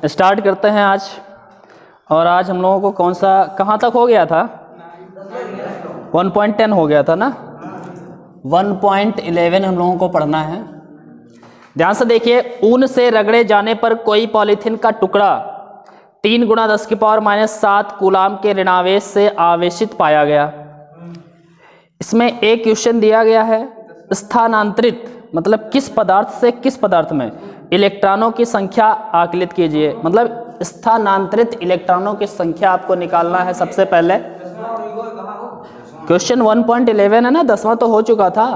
Start करते हैं आज। और आज हम लोगों को कौन सा कहाँ तक हो गया था? 1.10 हो गया था ना। 1.11 हम लोगों को पढ़ना है। ध्यान से देखिए, ऊन से रगड़े जाने पर कोई पॉलीथीन का टुकड़ा 3 × 10⁻⁷ कूलाम के ऋणावेश से आवेशित पाया गया। इसमें एक क्वेश्चन दिया गया है, स्थानांतरित मतलब किस पदार्थ से किस पदार्थ में इलेक्ट्रॉनों की संख्या आकलित कीजिए। मतलब स्थानांतरित इलेक्ट्रॉनों की संख्या आपको निकालना है। सबसे पहले क्वेश्चन 1.11 है ना, 10वां तो हो चुका था,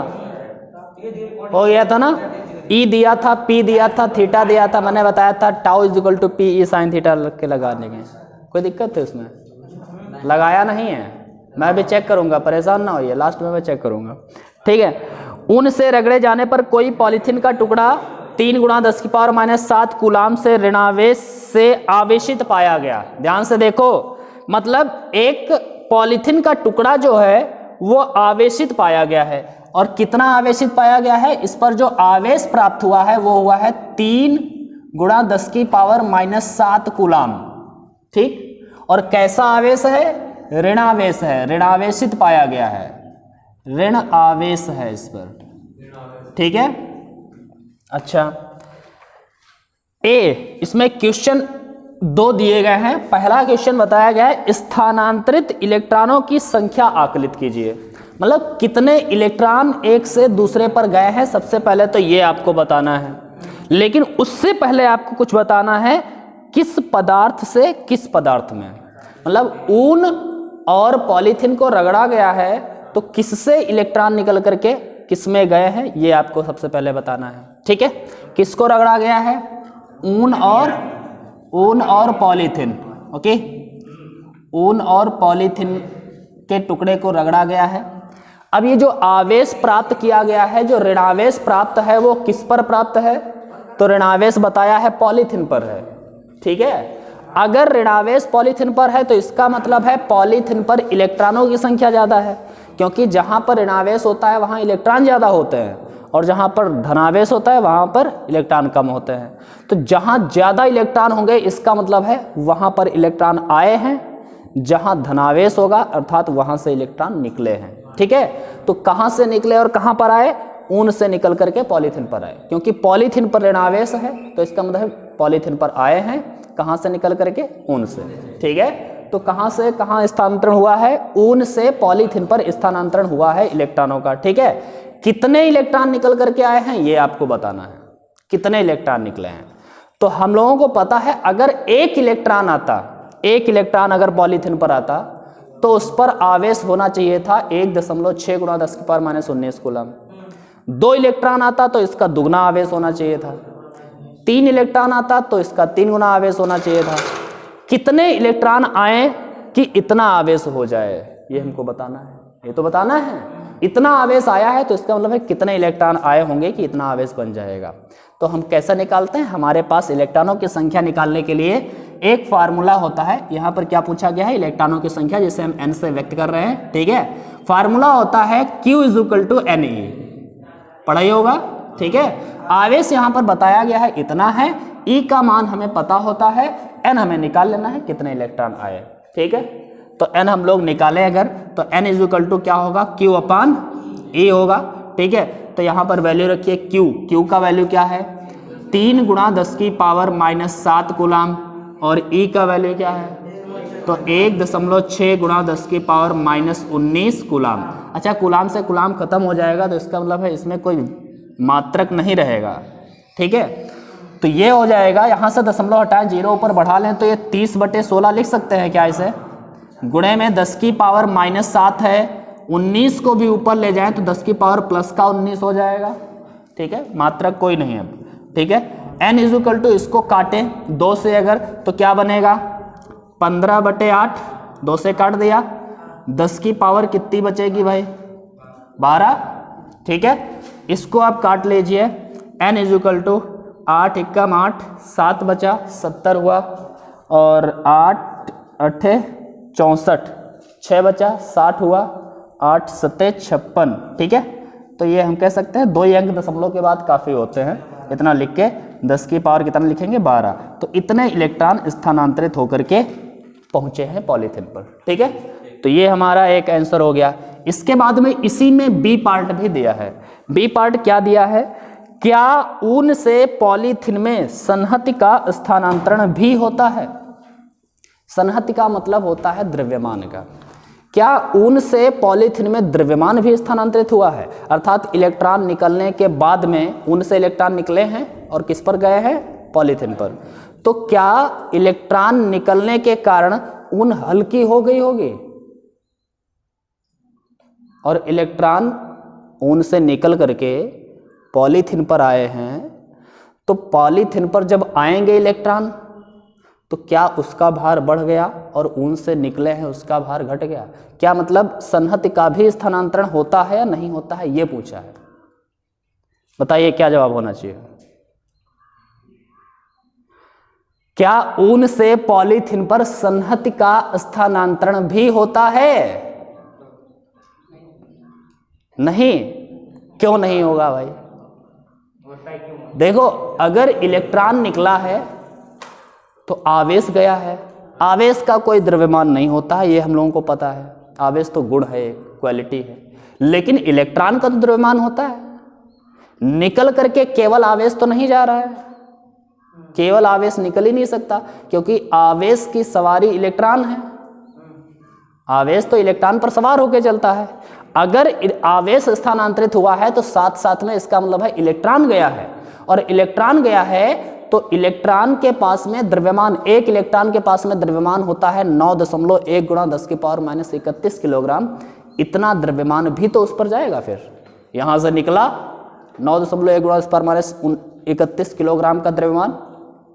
हो गया था ना। ई दिया था, पी दिया था, थीटा दिया था, मैंने बताया था tau = P E sin theta के लगाने के। कोई दिक्कत है उसमें? लगाया नहीं है, मैं भी चेक करूंगा, परेशान ना होइए, लास्ट में मैं चेक करूंगा। ठीक है। ऊन से रगड़े जाने पर कोई पॉलीथीन का टुकड़ा 3 × 10⁻⁷ कूलाम से ऋणावेश से आवेशित पाया गया। ध्यान से देखो, मतलब एक पॉलीथीन का टुकड़ा जो है वो आवेशित पाया गया है। और कितना आवेशित पाया गया है? इस पर जो आवेश प्राप्त हुआ है वो हुआ है 3 × 10⁻⁷ कूलाम। ठीक। और कैसा आवेश है? ऋणावेश है, ऋणावेशित पाया गया है, ऋण आवेश है इस पर। ठीक है। अच्छा, ए इसमें क्वेश्चन 2 दिए गए हैं। पहला क्वेश्चन बताया गया है, स्थानांतरित इलेक्ट्रॉनों की संख्या आकलित कीजिए। मतलब कितने इलेक्ट्रॉन एक से दूसरे पर गए हैं, सबसे पहले तो ये आपको बताना है। लेकिन उससे पहले आपको कुछ बताना है, किस पदार्थ से किस पदार्थ में। मतलब ऊन और पॉलीथीन को रगड़ा गया है तो किससे इलेक्ट्रॉन निकल करके किस में गए हैं, ये आपको सबसे पहले बताना है। ठीक है। किसको रगड़ा गया है? ऊन और पॉलीथीन। ओके, ऊन और पॉलीथीन के टुकड़े को रगड़ा गया है। अब ये जो आवेश प्राप्त किया गया है, जो ऋणावेश प्राप्त है, वो किस पर प्राप्त है? तो ऋणावेश बताया है पॉलीथीन पर है। ठीक है। अगर ऋणावेश पॉलीथीन पर है तो इसका मतलब है पॉलीथीन पर इलेक्ट्रॉनों की संख्या ज़्यादा है, क्योंकि जहाँ पर ऋणावेश होता है वहाँ इलेक्ट्रॉन ज़्यादा होते हैं, और जहाँ पर धनावेश होता है वहाँ पर इलेक्ट्रॉन कम होते हैं। तो जहाँ ज़्यादा इलेक्ट्रॉन होंगे इसका मतलब है वहाँ पर इलेक्ट्रॉन आए हैं, जहाँ धनावेश होगा अर्थात वहाँ से इलेक्ट्रॉन निकले हैं। ठीक है। तो कहाँ से निकले और कहाँ पर आए? ऊन से निकल करके पॉलीथीन पर आए, क्योंकि पॉलीथीन पर ऋणावेश है तो इसका मतलब पॉलीथीन पर आए हैं। कहाँ से निकल करके? ऊन से। ठीक है। तो कहाँ से कहाँ स्थानांतरण हुआ है? ऊन से पॉलीथीन पर स्थानांतरण हुआ है इलेक्ट्रॉनों का। ठीक है। कितने इलेक्ट्रॉन निकल करके आए हैं ये आपको बताना है, कितने इलेक्ट्रॉन निकले हैं। तो हम लोगों को पता है, अगर एक इलेक्ट्रॉन अगर पॉलीथीन पर आता तो उस पर आवेश होना चाहिए था 1.6 × 10⁻⁻19 कूलम। 2 इलेक्ट्रॉन आता तो इसका दुगना आवेश होना चाहिए था। 3 इलेक्ट्रॉन आता तो इसका 3 गुना आवेश होना चाहिए था। कितने इलेक्ट्रॉन आए कि इतना आवेश हो जाए, ये हमको बताना है। ये तो बताना है, इतना आवेश आया है तो इसका मतलब है कितने इलेक्ट्रॉन आए होंगे कि इतना आवेश बन जाएगा। तो हम कैसे निकालते हैं? हमारे पास इलेक्ट्रॉनों की संख्या निकालने के लिए एक फार्मूला होता है। यहाँ पर क्या पूछा गया है? इलेक्ट्रॉनों की संख्या, जिसे हम n से व्यक्त कर रहे हैं। ठीक है। फार्मूला होता है Q = Ne, पढ़ा ही होगा। ठीक है। आवेश यहाँ पर बताया गया है इतना है, E का मान हमें पता होता है, N हमें निकाल लेना है कितने इलेक्ट्रॉन आए। ठीक है। तो N हम लोग निकालें अगर, तो N = क्या होगा? Q/E होगा। ठीक है। तो यहाँ पर वैल्यू रखिए Q का वैल्यू क्या है? 3 × 10⁻⁷ कूलाम। और E का वैल्यू क्या है? तो 1.6 × 10⁻⁻19 कूलाम। अच्छा, कूलाम से कूलाम खत्म हो जाएगा तो इसका मतलब है इसमें कोई मात्रक नहीं रहेगा। ठीक है। तो ये हो जाएगा, यहाँ से दशमलव हटाएं, 0 ऊपर बढ़ा लें तो ये 30/16 लिख सकते हैं क्या इसे? गुणे में 10⁻⁻7 है, 19 को भी ऊपर ले जाएं तो 10⁻+19 हो जाएगा। ठीक है। मात्रक कोई नहीं है। ठीक है। n = इसको काटें 2 से अगर, तो क्या बनेगा? 15/8, 2 से काट दिया, 10 की पावर कितनी बचेगी भाई? 12। ठीक है। इसको आप काट लीजिए, n = 8 × 8, 7 बचा, 70 हुआ, और 8 × 8 64, 6 बचा, 60 हुआ, 8 × 7 56। ठीक है। तो ये हम कह सकते हैं 2 अंक दशमलव के बाद काफ़ी होते हैं, इतना लिख के 10 की पावर कितना लिखेंगे 12, तो इतने इलेक्ट्रॉन स्थानांतरित होकर के पहुंचे हैं पॉलीथिन पर। ठीक है, तो ये हमारा एक आंसर हो गया। इसके बाद में इसी में बी पार्ट भी दिया है। बी पार्ट क्या दिया है, क्या ऊन से पॉलीथिन में संहति का स्थानांतरण भी होता है। संहति का मतलब होता है द्रव्यमान का। क्या ऊन से पॉलीथिन में द्रव्यमान भी स्थानांतरित हुआ है, अर्थात इलेक्ट्रॉन निकलने के बाद में ऊन से इलेक्ट्रॉन निकले हैं और किस पर गए हैं, पॉलीथिन पर। तो क्या इलेक्ट्रॉन निकलने के कारण ऊन हल्की हो गई होगी, और इलेक्ट्रॉन ऊन से निकल करके पॉलीथिन पर आए हैं, तो पॉलीथिन पर जब आएंगे इलेक्ट्रॉन तो क्या उसका भार बढ़ गया और ऊन से निकले हैं उसका भार घट गया। क्या मतलब संहति का भी स्थानांतरण होता है या नहीं होता है, ये पूछा है। बताइए क्या जवाब होना चाहिए। क्या ऊन से पॉलीथिन पर संहति का स्थानांतरण भी होता है। नहीं, क्यों नहीं होगा भाई। देखो, अगर इलेक्ट्रॉन निकला है तो आवेश गया है। आवेश का कोई द्रव्यमान नहीं होता है, ये हम लोगों को पता है। आवेश तो गुण है, क्वालिटी है। लेकिन इलेक्ट्रॉन का तो द्रव्यमान होता है। निकल करके केवल आवेश तो नहीं जा रहा है, केवल आवेश निकल ही नहीं सकता, क्योंकि आवेश की सवारी इलेक्ट्रॉन है। आवेश तो इलेक्ट्रॉन पर सवार होकर चलता है। अगर आवेश स्थानांतरित हुआ है तो साथ साथ में इसका मतलब है इलेक्ट्रॉन गया है, और इलेक्ट्रॉन गया है तो इलेक्ट्रॉन के पास में द्रव्यमान, एक इलेक्ट्रॉन के पास में द्रव्यमान होता है 9.1 गुणा 10 की पावर -31 किलोग्राम। इतना द्रव्यमान भी तो उस पर जाएगा। फिर यहां से निकला 9.1 गुणा 10 पावर -31 किलोग्राम का द्रव्यमान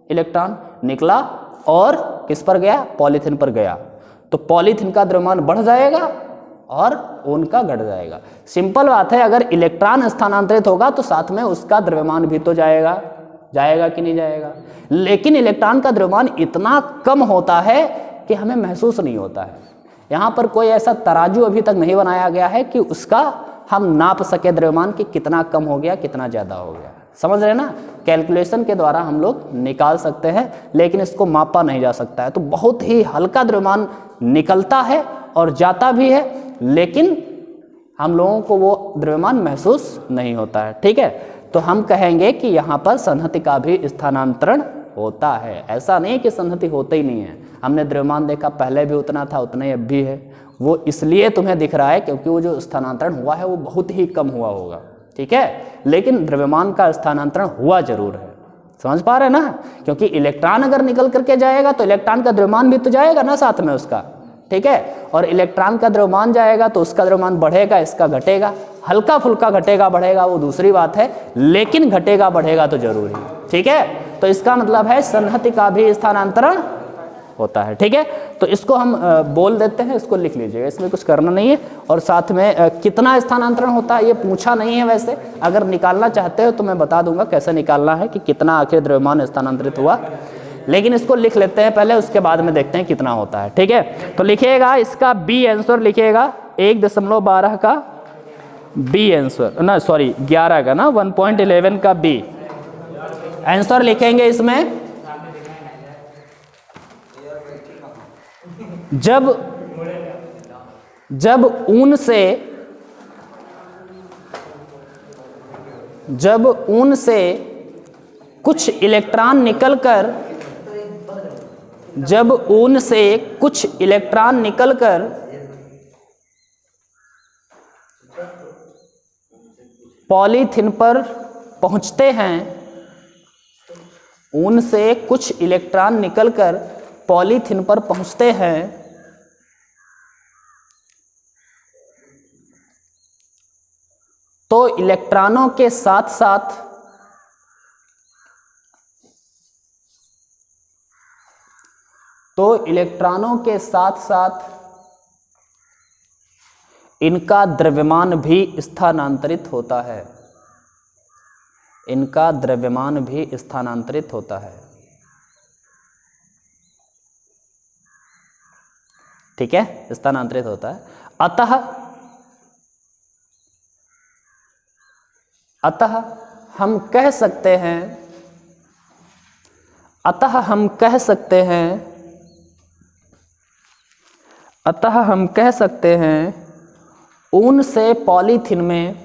इलेक्ट्रॉन निकला, और किस पर गया, पॉलीथिन पर गया। तो पॉलीथिन का द्रव्यमान बढ़ जाएगा और ऊन का घट जाएगा। सिंपल बात है, अगर इलेक्ट्रॉन स्थानांतरित होगा तो साथ में उसका द्रव्यमान भी तो जाएगा। जाएगा कि नहीं जाएगा। लेकिन इलेक्ट्रॉन का द्रव्यमान इतना कम होता है कि हमें महसूस नहीं होता है। यहाँ पर कोई ऐसा तराजू अभी तक नहीं बनाया गया है कि उसका हम नाप सके द्रव्यमान कि कितना कम हो गया, कितना ज़्यादा हो गया। समझ रहे ना, कैलकुलेशन के द्वारा हम लोग निकाल सकते हैं, लेकिन इसको मापा नहीं जा सकता है। तो बहुत ही हल्का द्रव्यमान निकलता है और जाता भी है, लेकिन हम लोगों को वो द्रव्यमान महसूस नहीं होता है। ठीक है, तो हम कहेंगे कि यहाँ पर संहति का भी स्थानांतरण होता है। ऐसा नहीं कि संहति होते ही नहीं है। हमने द्रव्यमान देखा, पहले भी उतना था, उतना ही अब भी है। वो इसलिए तुम्हें दिख रहा है क्योंकि वो जो स्थानांतरण हुआ है वो बहुत ही कम हुआ होगा। ठीक है, लेकिन द्रव्यमान का स्थानांतरण हुआ जरूर है। समझ पा रहे ना, क्योंकि इलेक्ट्रॉन अगर निकल करके जाएगा तो इलेक्ट्रॉन का द्रव्यमान भी तो जाएगा ना साथ में उसका। ठीक है, और इलेक्ट्रॉन का द्रव्यमान जाएगा तो उसका द्रव्यमान बढ़ेगा, इसका घटेगा। हल्का फुल्का घटेगा बढ़ेगा वो दूसरी बात है, लेकिन घटेगा बढ़ेगा तो जरूरी। ठीक है, तो इसका मतलब है संहति का भी स्थानांतरण होता है। ठीक है, तो इसको हम बोल देते हैं, इसको लिख लीजिएगा, इसमें कुछ करना नहीं है। और साथ में कितना स्थानांतरण होता है ये पूछा नहीं है। वैसे अगर निकालना चाहते हो तो मैं बता दूंगा कैसे निकालना है कि कितना आखिर द्रव्यमान स्थानांतरित हुआ, लेकिन इसको लिख लेते हैं पहले, उसके बाद में देखते हैं कितना होता है। ठीक है, तो लिखिएगा इसका बी आंसर लिखिएगा 1.12 का बी आंसर, ना सॉरी 11 का ना 1.11 का बी आंसर लिखेंगे। इसमें जब ऊन से कुछ इलेक्ट्रॉन निकलकर पॉलीथिन पर पहुंचते हैं, ऊन से कुछ इलेक्ट्रॉन निकलकर पॉलीथिन पर पहुंचते हैं, तो इलेक्ट्रॉनों के साथ साथ इनका द्रव्यमान भी स्थानांतरित होता है। इनका द्रव्यमान भी स्थानांतरित होता है। ठीक है, स्थानांतरित होता है। अतः हम कह सकते हैं, अतः हम कह सकते हैं, अतः हम कह सकते हैं ऊन से पॉलीथीन में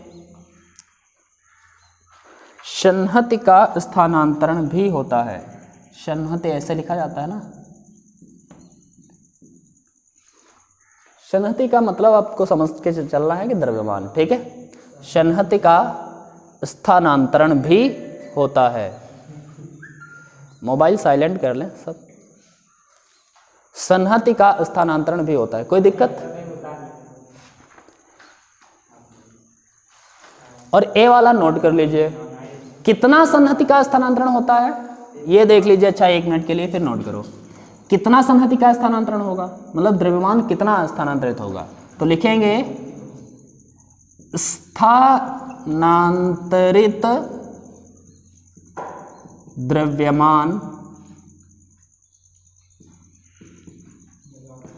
संहति का स्थानांतरण भी होता है। संहति ऐसे लिखा जाता है ना, संहति का मतलब आपको समझ के चलना है कि द्रव्यमान, ठीक है। संहति का स्थानांतरण भी होता है। मोबाइल साइलेंट कर लें सब। संहति का स्थानांतरण भी होता है, कोई दिक्कत? और ए वाला नोट कर लीजिए, कितना संहति का स्थानांतरण होता है ये देख लीजिए। अच्छा 1 मिनट के लिए फिर नोट करो, कितना संहति का स्थानांतरण होगा, मतलब द्रव्यमान कितना स्थानांतरित होगा। तो लिखेंगे स्थानांतरित द्रव्यमान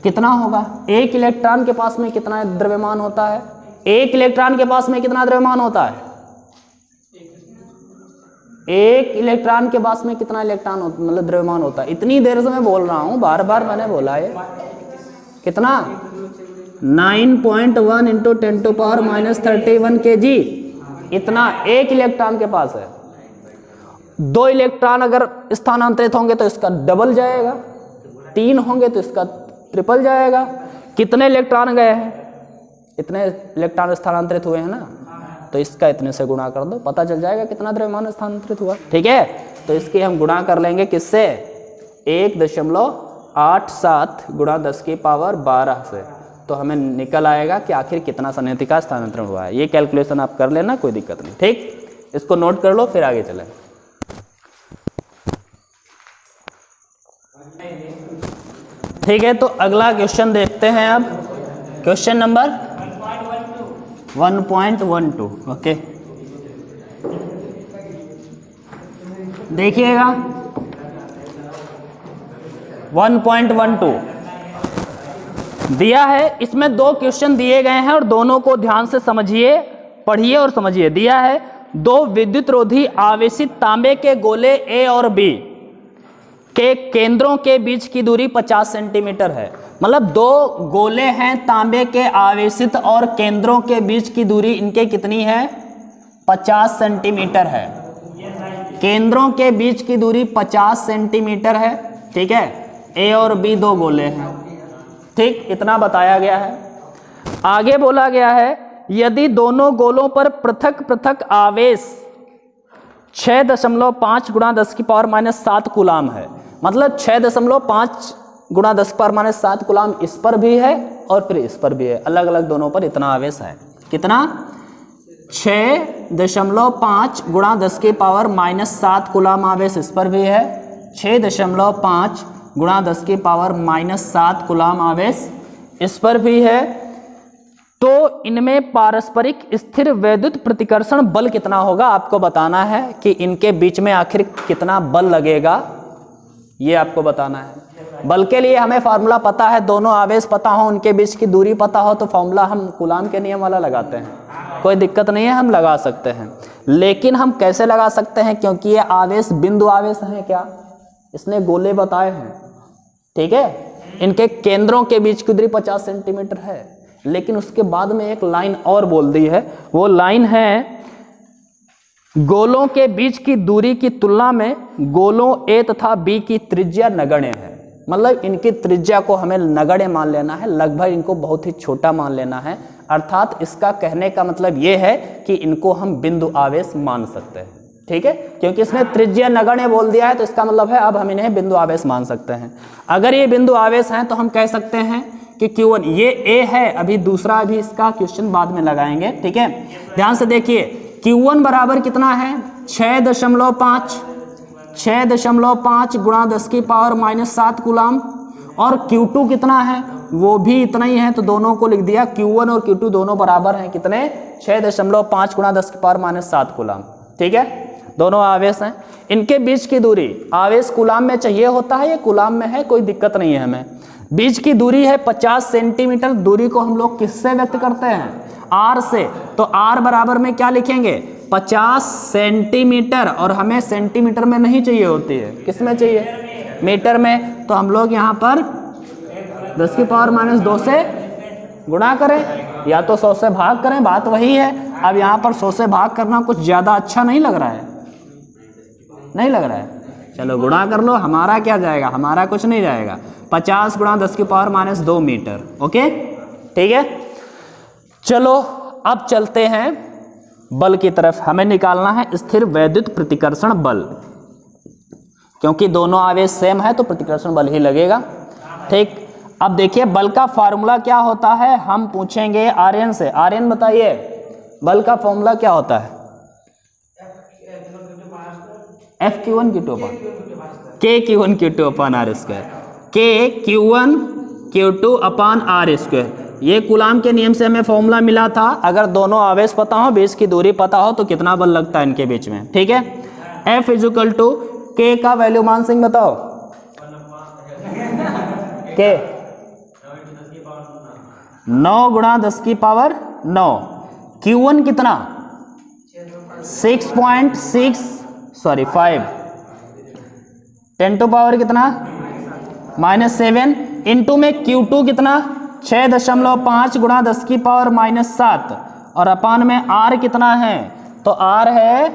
कितना होगा। एक इलेक्ट्रॉन के पास में कितना द्रव्यमान होता है, एक इलेक्ट्रॉन के पास में कितना द्रव्यमान होता है, एक इलेक्ट्रॉन के पास में कितना इलेक्ट्रॉन मतलब द्रव्यमान होता है। इतनी देर से मैं बोल रहा हूं, बार बार मैंने बोला है, कितना 9.1 इंटू 10⁻³ kg, इतना एक इलेक्ट्रॉन के पास है। 2 इलेक्ट्रॉन अगर स्थानांतरित होंगे तो इसका डबल जाएगा, 3 होंगे तो इसका ट्रिपल जाएगा। कितने इलेक्ट्रॉन गए हैं, इतने इलेक्ट्रॉन स्थानांतरित हुए हैं ना, तो इसका इतने से गुणा कर दो, पता चल जाएगा कितना द्रव्यमान स्थानांतरित हुआ, ठीक है। तो इसकी हम गुणा कर लेंगे किससे, 1.87 गुणा 10⁻12 से, तो हमें निकल आएगा कि आखिर कितना संहति का स्थानांतरण हुआ है। ये कैलकुलेशन आप कर लेना, कोई दिक्कत नहीं, ठीक। इसको नोट कर लो फिर आगे चलें। ठीक है, तो अगला क्वेश्चन देखते हैं अब। Question number 1.12, okay. देखिएगा 1.12 दिया है, इसमें 2 क्वेश्चन दिए गए हैं और दोनों को ध्यान से समझिए, पढ़िए और समझिए। दिया है 2 विद्युत रोधी आवेशित तांबे के गोले ए और बी के केंद्रों के बीच की दूरी 50 सेंटीमीटर है। मतलब 2 गोले हैं तांबे के आवेशित और केंद्रों के बीच की दूरी इनके कितनी है, 50 सेंटीमीटर है। केंद्रों के बीच की दूरी 50 सेंटीमीटर है, ठीक है। ए और बी 2 गोले हैं, ठीक, इतना बताया गया है। आगे बोला गया है यदि दोनों गोलों पर पृथक पृथक आवेश 6.5 गुणा 10⁻⁷ कूलाम है, मतलब 6.5 गुणा 10⁻⁷ कूलाम इस पर भी है और फिर इस पर भी है, अलग अलग दोनों पर इतना आवेश है। कितना, 6.5 गुणा 10⁻⁷ कूलाम आवेश इस पर भी है, 6.5 गुणा 10⁻⁷ कूलाम आवेश इस पर भी है। तो इनमें पारस्परिक स्थिर वैद्युत प्रतिकर्षण बल कितना होगा आपको बताना है कि इनके बीच में आखिर कितना बल लगेगा, ये आपको बताना है। बल के लिए हमें फार्मूला पता है, दोनों आवेश पता हो, उनके बीच की दूरी पता हो, तो फार्मूला हम कूलाम के नियम वाला लगाते हैं, कोई दिक्कत नहीं है, हम लगा सकते हैं। लेकिन हम कैसे लगा सकते हैं, क्योंकि ये आवेश बिंदु आवेश हैं, क्या इसने गोले बताए हैं, ठीक है। इनके केंद्रों के बीच की दूरी 50 सेंटीमीटर है, लेकिन उसके बाद में एक लाइन और बोल दी है, वो लाइन है गोलों के बीच की दूरी की तुलना में गोलों ए तथा बी की त्रिज्या नगण्य है। मतलब इनकी त्रिज्या को हमें नगण्य मान लेना है, लगभग इनको बहुत ही छोटा मान लेना है। अर्थात इसका कहने का मतलब ये है कि इनको हम बिंदु आवेश मान सकते हैं, ठीक है। क्योंकि इसने त्रिज्या नगण्य बोल दिया है तो इसका मतलब है अब हम इन्हें बिंदु आवेश मान सकते हैं। अगर ये बिंदु आवेश हैं तो हम कह सकते हैं कि Q1 ये A है, अभी दूसरा अभी इसका क्वेश्चन बाद में लगाएंगे, ठीक है। ध्यान से देखिए Q1 बराबर कितना है, 6.5 गुणा 10⁻⁷ कूलाम, और Q2 कितना है, वो भी इतना ही है, तो दोनों को लिख दिया। Q1 और Q2 दोनों बराबर हैं कितने, 6.5 गुणा 10⁻⁷ कूलाम, ठीक है। दोनों आवेश हैं, इनके बीच की दूरी आवेश कूलाम में चाहिए होता है, ये कूलाम में है, कोई दिक्कत नहीं है हमें। बीच की दूरी है 50 सेंटीमीटर। दूरी को हम लोग किससे व्यक्त करते हैं, R से। तो R बराबर में क्या लिखेंगे, 50 सेंटीमीटर, और हमें सेंटीमीटर में नहीं चाहिए होती है, किस में चाहिए, मीटर में। तो हम लोग यहाँ पर 10⁻² से गुणा करें या तो 100 से भाग करें, बात वही है। अब यहाँ पर 100 से भाग करना कुछ ज़्यादा अच्छा नहीं लग रहा है, नहीं लग रहा है, चलो गुणा कर लो। हमारा क्या जाएगा, हमारा कुछ नहीं जाएगा, 50 × 10⁻² मीटर। ओके ठीक है, चलो अब चलते हैं बल की तरफ। हमें निकालना है स्थिर वैद्युत प्रतिकर्षण बल, क्योंकि दोनों आवेश सेम है तो प्रतिकर्षण बल ही लगेगा। ठीक, अब देखिए बल का फार्मूला क्या होता है, हम पूछेंगे आर्यन से। आर्यन बताइए बल का फॉर्मूला क्या होता है, F(q1q2)/K(q1q2)/r², K(q1q2)/r²। ये कूलाम के नियम से हमें फॉर्मूला मिला था। अगर दोनों आवेश पता हो, बीच की दूरी पता हो, तो कितना बल लगता है इनके बीच में। ठीक है, F = K का वैल्यू मान सिंह बताओ, K 9 × 10⁻⁹। Q1 कितना 5 10⁻⁷ कितना -7 इंटू में Q2 कितना 6.5 × 10⁻⁷, और अपान में R कितना है, तो R है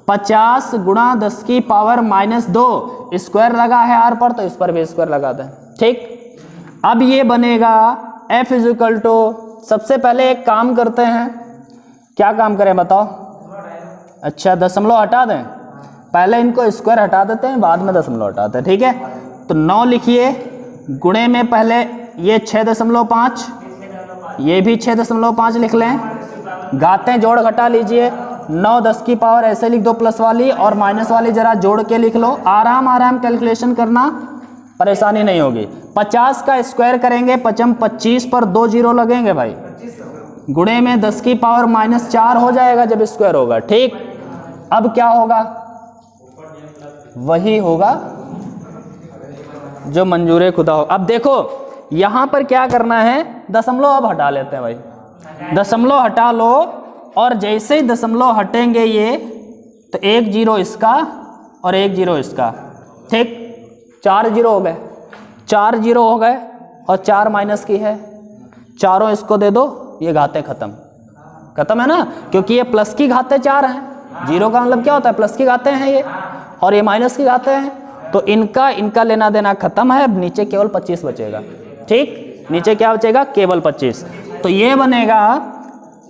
50 × 10⁻⁻²। स्क्वायर लगा है R पर, तो इस पर भी स्क्वायर लगा दें। ठीक, अब ये बनेगा F = सबसे पहले एक काम करते हैं, क्या काम करें बताओ। अच्छा, दशमलव हटा दें, पहले इनको स्क्वायर हटा देते हैं, बाद में दशमलव हटाते हैं। ठीक है, तो 9 लिखिए, गुणे में पहले ये 6.5, ये भी 6.5 लिख लें, घातें जोड़ घटा लीजिए। 9 10 की पावर ऐसे लिख दो प्लस वाली, और माइनस वाली जरा जोड़ के लिख लो। आराम आराम कैलकुलेशन करना, परेशानी नहीं होगी। 50 का स्क्वायर करेंगे, 25 पर 2 जीरो लगेंगे भाई, गुणे में 10 की पावर -4 हो जाएगा जब स्क्वायर होगा। ठीक, अब क्या होगा, वही होगा जो मंजूर खुदा हो। अब देखो यहां पर क्या करना है, दशमलव अब हटा लेते हैं भाई, दशमलव हटा लो, और जैसे ही दशमलव हटेंगे ये, तो 1 जीरो इसका और 1 जीरो इसका। ठीक, 4 जीरो हो गए, 4 जीरो हो गए, और 4 माइनस की है, चारों इसको दे दो, ये घातें खत्म, खत्म है ना, क्योंकि ये प्लस की घातें 4 हैं। जीरो का मतलब क्या होता है, प्लस की घातें हैं ये, और ये माइनस की घातें हैं, तो इनका लेना देना खत्म है। अब नीचे केवल 25 बचेगा। ठीक, नीचे क्या बचेगा, केवल 25। तो ये बनेगा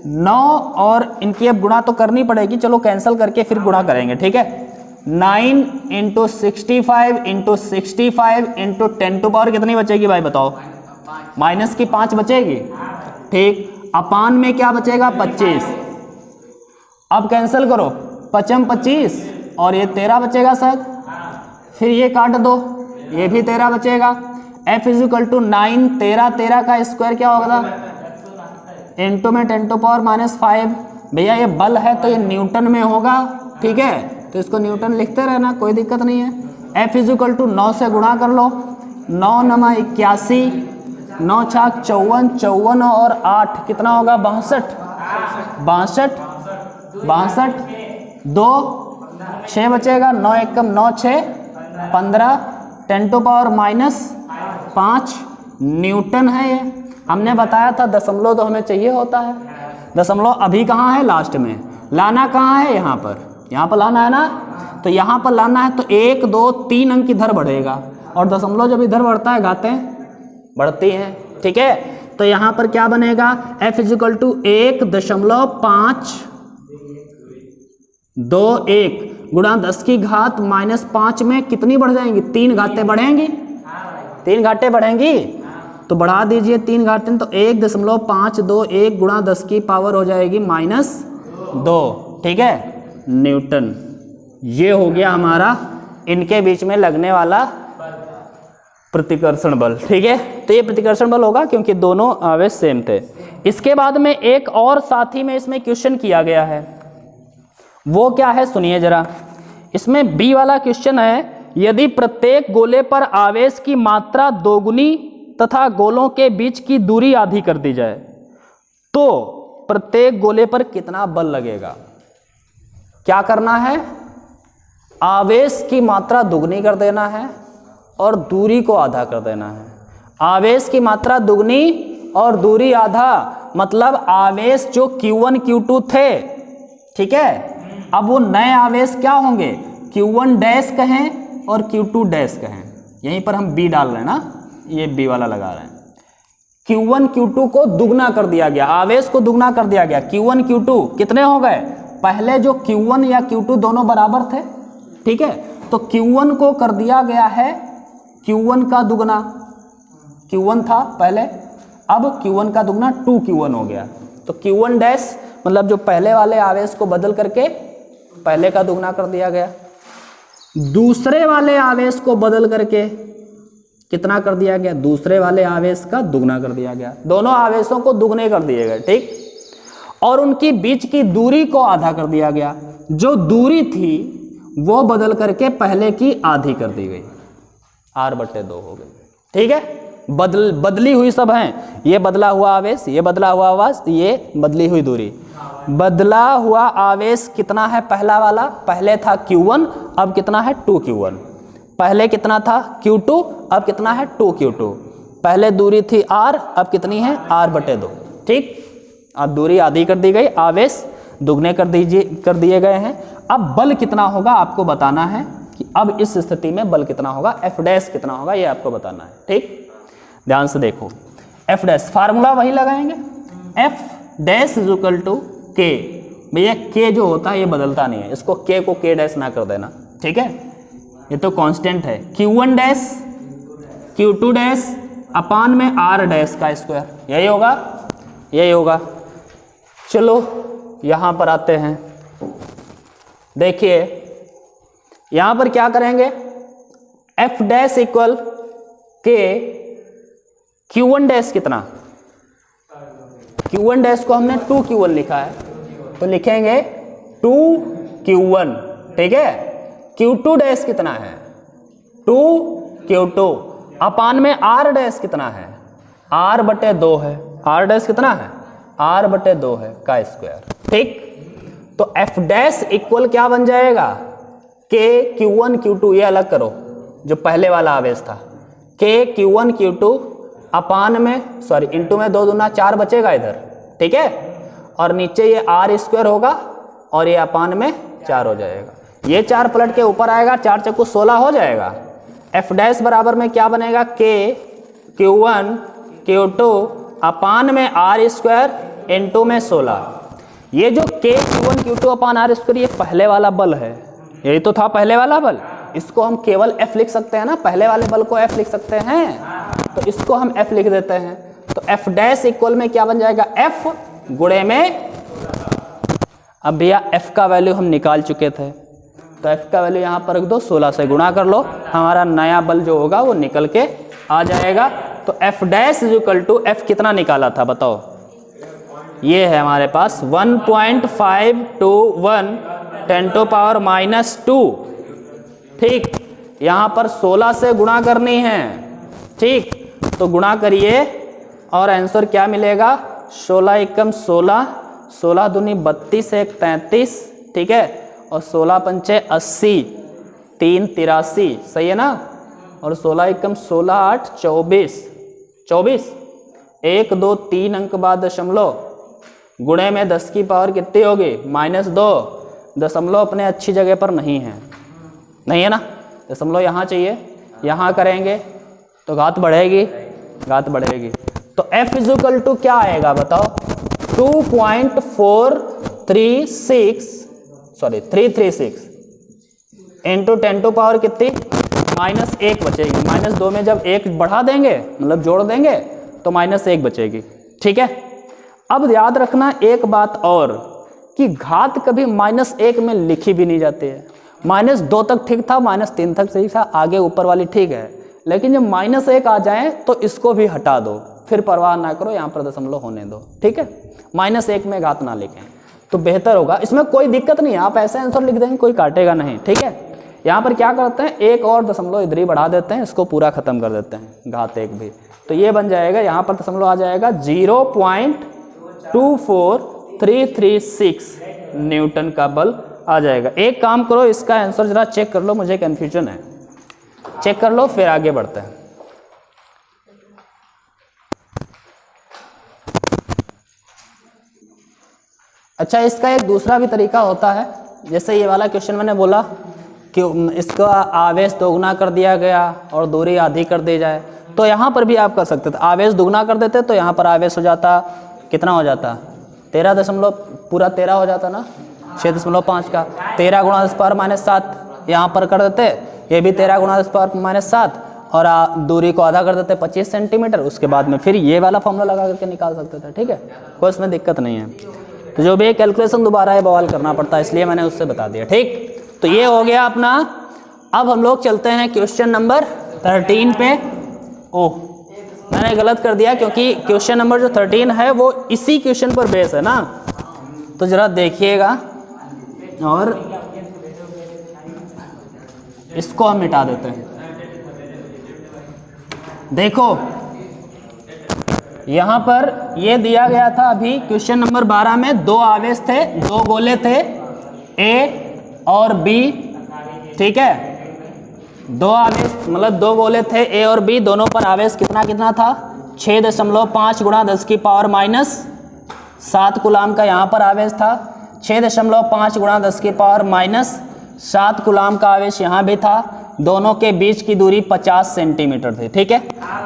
9, और इनकी अब गुणा तो करनी पड़ेगी, चलो कैंसिल करके फिर गुणा करेंगे। ठीक है, 9 × 65 × 65 × 10⁻⁴ कितनी बचेगी भाई बताओ, माइनस की 5 बचेगी। ठीक, अपान में क्या बचेगा 25, अब कैंसिल करो, 5 25, और ये 13 बचेगा शायद, फिर ये काट दो, ये भी 13 बचेगा। F = 9, 13 का स्क्वायर क्या होगा, इंटू में 10⁻⁻5। भैया ये बल है तो ये न्यूटन में होगा। ठीक है, तो इसको न्यूटन लिखते रहना, कोई दिक्कत नहीं है। F = 9 से गुणा कर लो, 9 × 9 = 81, 9 × 6 = 54, 54 और 8 कितना होगा 62, 2 6 बचेगा, 9 × 1 = 9 6 15, 10⁻⁻5 न्यूटन है ये। हमने बताया था दशमलव तो हमें चाहिए होता है, दशमलव अभी कहाँ है, लास्ट में। लाना कहाँ है, यहाँ पर लाना है ना, तो यहाँ पर लाना है, तो 1 2 3 अंक इधर बढ़ेगा, और दशमलव जब इधर बढ़ता है घातें बढ़ती हैं। ठीक है, तो यहाँ पर क्या बनेगा, F = 1.521 गुणा 10 की घात -5 में कितनी बढ़ जाएंगी, 3 घातें बढ़ेंगी, 3 घातें बढ़ेंगी, तो बढ़ा दीजिए 3 घातें, तो 1.521 गुणा 10 की पावर हो जाएगी -2। ठीक है, न्यूटन। ये हो गया हमारा इनके बीच में लगने वाला प्रतिकर्षण बल। ठीक है, तो ये प्रतिकर्षण बल होगा क्योंकि दोनों आवेश सेम थे। इसके बाद में एक और साथी में इसमें क्वेश्चन किया गया है, वो क्या है सुनिए जरा। इसमें बी वाला क्वेश्चन है, यदि प्रत्येक गोले पर आवेश की मात्रा दोगुनी तथा गोलों के बीच की दूरी आधी कर दी जाए तो प्रत्येक गोले पर कितना बल लगेगा। क्या करना है, आवेश की मात्रा दुगनी कर देना है और दूरी को आधा कर देना है। आवेश की मात्रा दुगनी और दूरी आधा, मतलब आवेश जो Q1 Q2 थे, ठीक है, अब वो नए आवेश क्या होंगे, Q1 डैश कहें और Q2 डैश कहें। यहीं पर हम B डाल रहे हैं ना, ये B वाला लगा रहे हैं। Q1 Q2 को दुगना कर दिया गया, आवेश को दुगना कर दिया गया। Q1 Q2 कितने हो गए, पहले जो Q1 या Q2 दोनों बराबर थे, ठीक है, तो Q1 को कर दिया गया है Q1 का दुगना, Q1 था पहले, अब Q1 का दुगना 2Q1 हो गया। तो Q1 डैश मतलब जो पहले वाले आवेश को बदल करके पहले का दुगना कर दिया गया, दूसरे वाले आवेश को बदल करके कितना कर दिया गया, दूसरे वाले आवेश का दुगना कर दिया गया। दोनों आवेशों को दुगने कर दिए गए, ठीक, और उनकी बीच की दूरी को आधा कर दिया गया। जो दूरी थी वो बदल करके पहले की आधी कर दी गई, R/2 हो गई, ठीक है। बदली हुई सब हैं, ये बदला हुआ आवेश, ये बदला हुआ आवेश, ये बदली हुई दूरी। बदला हुआ आवेश कितना है, पहला वाला, पहले था Q1, अब कितना है 2Q1। पहले कितना था Q2, अब कितना है 2Q2। पहले दूरी थी R, अब कितनी है R/2, ठीक। अब दूरी आधी कर दी गई, आवेश दुगने कर दिए गए हैं। अब बल कितना होगा आपको बताना है कि अब इस स्थिति में बल कितना होगा, F डैश कितना होगा, ये आपको बताना है, ठीक। ध्यान से देखो, F डैश फार्मूला वही लगाएंगे, F dash is equal to K। भैया K जो होता है ये बदलता नहीं है, इसको K को K डैश ना कर देना, ठीक है, ये तो कांस्टेंट है। Q1 डैश Q2 डैश अपान में R डैश का स्क्वायर, यही होगा, यही होगा। चलो यहां पर आते हैं, देखिए यहां पर क्या करेंगे, F dash equal K, Q1 dash कितना, Q1 डैश को हमने 2Q1 लिखा है, तो लिखेंगे 2Q1, ठीक है। Q2 डैश कितना है, 2Q2 अपान में R डैश कितना है, R/2 है। R डैश कितना है, R/2 है का स्क्वायर, ठीक। तो F डैश इक्वल क्या बन जाएगा, K Q1 Q2, ये अलग करो जो पहले वाला आवेश था, K Q1 Q2 अपान में सॉरी इंटू में 2 दूना 4 बचेगा इधर, ठीक है, और नीचे ये R² होगा और ये अपान में 4 हो जाएगा। ये 4 पलट के ऊपर आएगा, 4 चक्कू 16 हो जाएगा। F डैश बराबर में क्या बनेगा, K Q1 Q2 अपान में R² इंटू में 16। ये जो K Q1 Q2 अपान R², ये पहले वाला बल है, यही तो था पहले वाला बल। इसको हम केवल F लिख सकते हैं ना, पहले वाले बल को F लिख सकते हैं, तो इसको हम F लिख देते हैं। तो F डैश इक्वल में क्या बन जाएगा, F गुणे में, अब भैया F का वैल्यू हम निकाल चुके थे, तो F का वैल्यू यहाँ पर रख दो, 16 से गुणा कर लो, हमारा नया बल जो होगा वो निकल के आ जाएगा। तो F dash is equal to, F कितना निकाला था बताओ, ये है हमारे पास 1.521 10⁻², ठीक। यहाँ पर 16 से गुणा करनी है, ठीक, तो गुणा करिए और आंसर क्या मिलेगा, 16 एकम 16, 16 दूनी 32, 1 33, ठीक है, और 16 पंचे 80, 3 83, सही है ना, और 16 एकम 16, 8 24, 24, 1 2 3 अंक बाद दशमलव, गुणे में 10 की पावर कितनी होगी, -2, दशमलव अपने अच्छी जगह पर नहीं है, नहीं है ना, दशमलव यहाँ चाहिए, यहाँ करेंगे तो घात बढ़ेगी, घात बढ़ेगी। तो F इज इक्वल टू क्या आएगा बताओ, 336 इंटू 10 टू पावर कितनी, -1 बचेगी। -2 में जब 1 बढ़ा देंगे मतलब जोड़ देंगे तो -1 बचेगी, ठीक है। अब याद रखना एक बात और कि घात कभी -1 में लिखी भी नहीं जाती है। -2 तक ठीक था, -3 तक सही था, आगे ऊपर वाली ठीक है, लेकिन जब -1 आ जाए तो इसको भी हटा दो, फिर परवाह ना करो, यहाँ पर दशमलव होने दो, ठीक है। -1 में घात ना लिखें तो बेहतर होगा, इसमें कोई दिक्कत नहीं है, आप ऐसे आंसर लिख देंगे कोई काटेगा नहीं, ठीक है। यहाँ पर क्या करते हैं, एक और दशमलव इधर ही बढ़ा देते हैं, इसको पूरा खत्म कर देते हैं, घात 1 भी, तो ये बन जाएगा, यहाँ पर दशमलव आ जाएगा 0.24336 न्यूटन का बल आ जाएगा। एक काम करो, इसका आंसर जरा चेक कर लो, मुझे कन्फ्यूजन है, चेक कर लो फिर आगे बढ़ते हैं। अच्छा, इसका एक दूसरा भी तरीका होता है, जैसे ये वाला क्वेश्चन मैंने बोला कि इसका आवेश दोगुना कर दिया गया और दूरी आधी कर दी जाए, तो यहाँ पर भी आप कर सकते थे, आवेश दुगना कर देते तो यहाँ पर आवेश हो जाता, कितना हो जाता 13 हो जाता ना, 6.5 का 13 गुणा 10⁻⁷, यहाँ पर कर देते ये भी 13 गुणा 10⁻⁷, और दूरी को आधा कर देते 25 सेंटीमीटर। उसके बाद में फिर ये वाला फॉर्मूला लगा करके निकाल सकते थे, ठीक है, कोई इसमें दिक्कत नहीं है। तो जो भी कैलकुलेशन दोबारा है बवाल करना पड़ता है, इसलिए मैंने उससे बता दिया, ठीक। तो ये हो गया अपना। अब हम लोग चलते हैं क्वेश्चन नंबर 13 पे। ओह, मैंने गलत कर दिया, क्योंकि क्वेश्चन नंबर जो 13 है वो इसी क्वेश्चन पर बेस है ना, तो जरा देखिएगा और इसको हम मिटा देते हैं। देखो यहाँ पर ये दिया गया था अभी क्वेश्चन नंबर 12 में, 2 आवेश थे, 2 गोले थे ए और बी, ठीक है, 2 आवेश मतलब 2 गोले थे ए और बी, दोनों पर आवेश कितना कितना था 6.5 गुणा 10⁻⁷ कूलाम का यहाँ पर आवेश था, 6.5 गुणा 10⁻⁷ कूलाम का आवेश यहाँ भी था, दोनों के बीच की दूरी 50 सेंटीमीटर थी, ठीक है।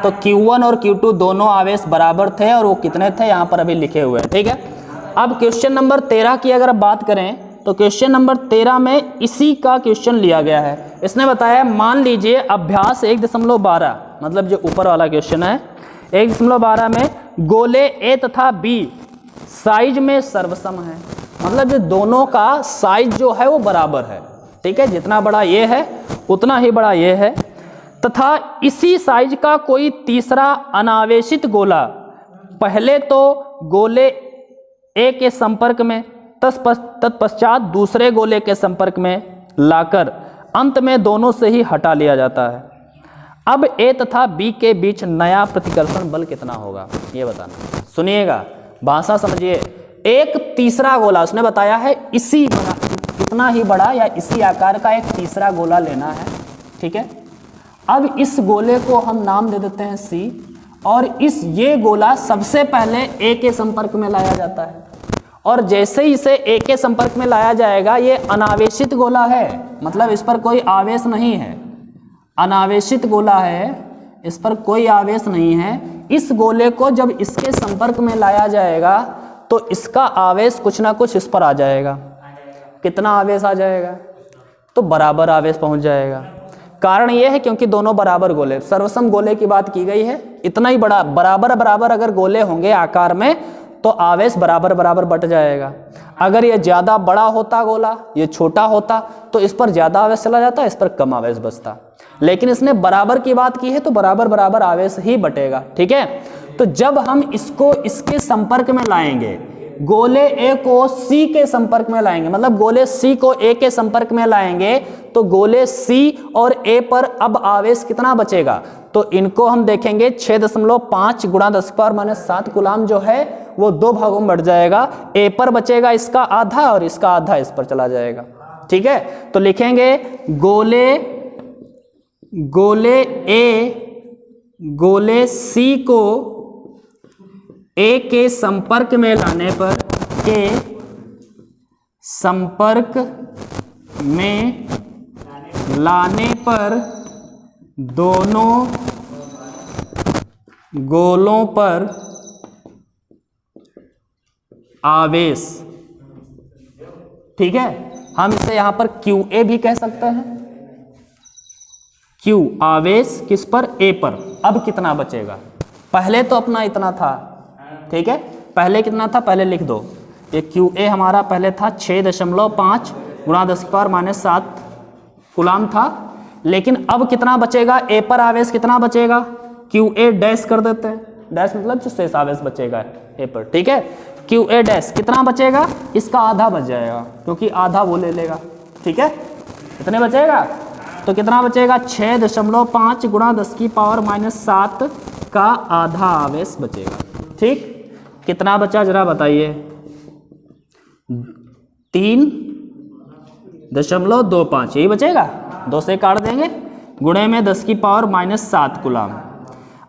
तो Q1 और Q2 दोनों आवेश बराबर थे और वो कितने थे यहाँ पर अभी लिखे हुए हैं, ठीक है। अब क्वेश्चन नंबर 13 की अगर बात करें तो क्वेश्चन नंबर 13 में इसी का क्वेश्चन लिया गया है। इसने बताया, मान लीजिए अभ्यास 1.12, मतलब जो ऊपर वाला क्वेश्चन है 1.12 में गोले ए तथा बी साइज में सर्वसम है, मतलब जो दोनों का साइज जो है वो बराबर है, ठीक है, जितना बड़ा ये है उतना ही बड़ा ये है, तथा इसी साइज का कोई तीसरा अनावेशित गोला पहले तो गोले ए के संपर्क में, तत्पश्चात दूसरे गोले के संपर्क में लाकर अंत में दोनों से ही हटा लिया जाता है। अब ए तथा बी के बीच नया प्रतिकर्षण बल कितना होगा, ये बताना। सुनिएगा, भाषा समझिए। एक तीसरा गोला उसने बताया है, इसी इतना ही बड़ा या इसी आकार का एक तीसरा गोला लेना है, ठीक है। अब इस गोले को हम नाम दे देते हैं सी, और ये गोला सबसे पहले ए के संपर्क में लाया जाता है, और जैसे ही इसे ए के संपर्क में लाया जाएगा, ये अनावेशित गोला है, मतलब इस पर कोई आवेश नहीं है, अनावेशित गोला है, इस पर कोई आवेश नहीं है। इस गोले को जब इसके संपर्क में लाया जाएगा तो इसका आवेश कुछ ना कुछ इस पर आ जाएगा। कितना आवेश आ जाएगा, तो बराबर आवेश पहुंच जाएगा। कारण यह है क्योंकि दोनों बराबर गोले, सर्वसम गोले की बात की गई है, इतना ही बड़ा, बराबर बराबर अगर गोले होंगे आकार में तो आवेश बराबर बराबर बट जाएगा। अगर ये ज़्यादा बड़ा होता गोला, ये छोटा होता, तो इस पर ज़्यादा आवेश चला जाता, इस पर कम आवेश बचता। लेकिन इसने बराबर की बात की है तो बराबर बराबर आवेश ही बटेगा, ठीक है। तो जब हम इसको इसके संपर्क में लाएंगे, गोले ए को सी के संपर्क में लाएंगे, मतलब गोले सी को ए के संपर्क में लाएंगे, तो गोले सी और ए पर अब आवेश कितना बचेगा, तो इनको हम देखेंगे 6.5 गुणा 10⁻⁷ कूलाम जो है वो 2 भागों में बढ़ जाएगा। ए पर बचेगा इसका आधा और इसका आधा इस पर चला जाएगा, ठीक है। तो लिखेंगे गोले सी को ए के संपर्क में लाने पर, के संपर्क में लाने पर दोनों गोलों पर आवेश, ठीक है, हम इसे यहां पर QA भी कह सकते हैं। Q आवेश किस पर, A पर। अब कितना बचेगा, पहले तो अपना इतना था, ठीक है, पहले कितना था पहले लिख दो, ये QA हमारा पहले था 6.5 गुणा 10⁻⁷ कूलाम था, लेकिन अब कितना बचेगा, A पर आवेश कितना बचेगा, QA डैश कर देते हैं, डैश मतलब जो शेष आवेश बचेगा A पर, ठीक है। QA डैश कितना बचेगा, इसका आधा बच जाएगा, क्योंकि आधा वो ले लेगा, ठीक है। कितने बचेगा, तो कितना बचेगा 6.5 गुणा 10⁻⁷ का आधा आवेश बचेगा, ठीक। कितना बचा जरा बताइए, 3 0.25 यही बचेगा, 2 से काट देंगे, गुणे में 10 की पावर -7 कूलम।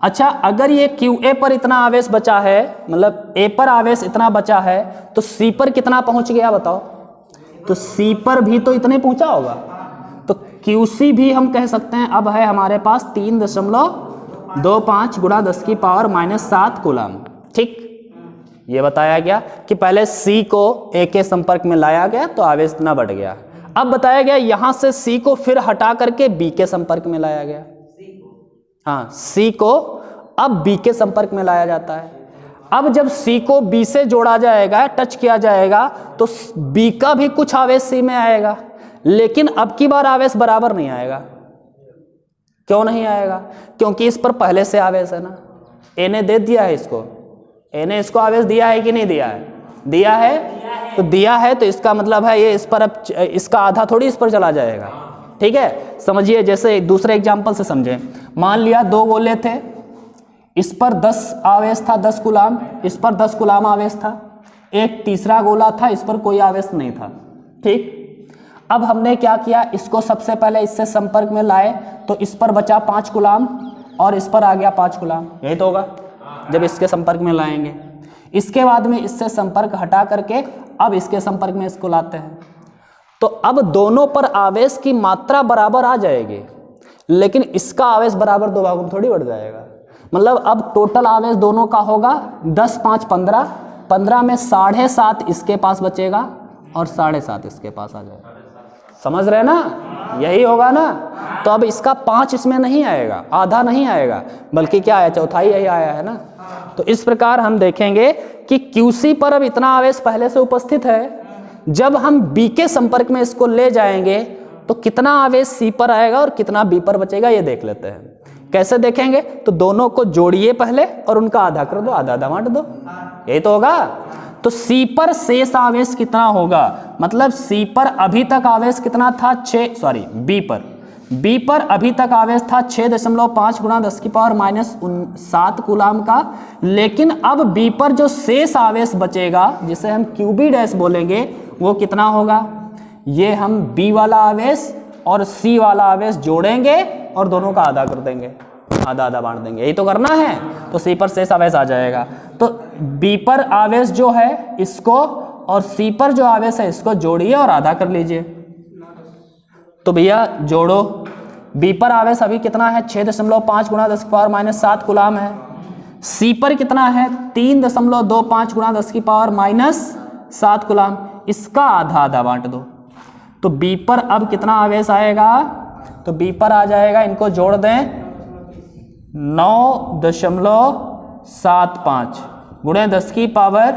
अच्छा, अगर ये QA पर इतना आवेश बचा है, मतलब A पर आवेश इतना बचा है, तो C पर कितना पहुंच गया बताओ? तो C पर भी तो इतने पहुंचा होगा, तो QC भी हम कह सकते हैं अब है हमारे पास 3.25 गुणा 10 की पावर -7 कूलम। ठीक, ये बताया गया कि पहले C को A के संपर्क में लाया गया तो आवेश इतना बढ़ गया। अब बताया गया यहां से C को फिर हटा करके B के संपर्क में लाया गया। हाँ, C को अब B के संपर्क में लाया जाता है। अब जब C को B से जोड़ा जाएगा, टच किया जाएगा, तो B का भी कुछ आवेश C में आएगा, लेकिन अब की बार आवेश बराबर नहीं आएगा। क्यों नहीं आएगा? क्योंकि इस पर पहले से आवेश है ना, A ने दे दिया है इसको, A ने इसको आवेश दिया है कि नहीं दिया है? दिया है, तो दिया है तो इसका मतलब है ये इस पर अब इसका आधा थोड़ी इस पर चला जाएगा। ठीक है, समझिए, जैसे दूसरे एग्जाम्पल से समझें। मान लिया 2 गोले थे, इस पर 10 आवेश था, 10 कूलम, इस पर 10 कूलम आवेश था। एक तीसरा गोला था, इस पर कोई आवेश नहीं था। ठीक, अब हमने क्या किया, इसको सबसे पहले इससे संपर्क में लाए, तो इस पर बचा 5 कूलम और इस पर आ गया 5 कूलम, यही तो होगा जब इसके संपर्क में लाएंगे। इसके बाद में इससे संपर्क हटा करके अब इसके संपर्क में इसको लाते हैं, तो अब दोनों पर आवेश की मात्रा बराबर आ जाएगी, लेकिन इसका आवेश बराबर 2 भागों में थोड़ी बढ़ जाएगा। मतलब अब टोटल आवेश दोनों का होगा 10, 5, 15, 15 में 7.5 इसके पास बचेगा और 7.5 इसके पास आ जाएगा। समझ रहे ना, यही होगा ना। तो अब इसका 5 इसमें नहीं आएगा, आधा नहीं आएगा, बल्कि क्या आया, चौथाई यही आया है ना। तो इस प्रकार हम देखेंगे कि QC पर अब इतना आवेश पहले से उपस्थित है, जब हम B के संपर्क में इसको ले जाएंगे तो कितना आवेश C पर आएगा और कितना B पर बचेगा, ये देख लेते हैं। कैसे देखेंगे, तो दोनों को जोड़िए पहले और उनका आधा कर दो, आधा आधा बांट दो, यही तो होगा। तो C पर शेष आवेश कितना होगा, मतलब C पर अभी तक आवेश कितना था, B पर अभी तक आवेश था 6.5 गुणा 10 की पावर -7 कूलम का, लेकिन अब B पर जो शेष आवेश बचेगा, जिसे हम QB डैश बोलेंगे, वो कितना होगा। ये हम B वाला आवेश और C वाला आवेश जोड़ेंगे और दोनों का आधा कर देंगे, आधा आधा बांट देंगे, यही तो करना है। तो C पर शेष आवेश आ जाएगा, तो B पर आवेश जो है इसको और C पर जो आवेश है इसको जोड़िए और आधा कर लीजिए। तो भैया जोड़ो, B पर आवेश अभी कितना है, 6.5 गुणा 10 की पावर -7 कूलम है। C पर कितना है, 3.25 गुणा 10 की पावर -7 कूलम, इसका आधा आधा बांट दो। तो B पर अब कितना आवेश आएगा, तो B पर आ जाएगा, इनको जोड़ दें, 9.75 गुणे 10 की पावर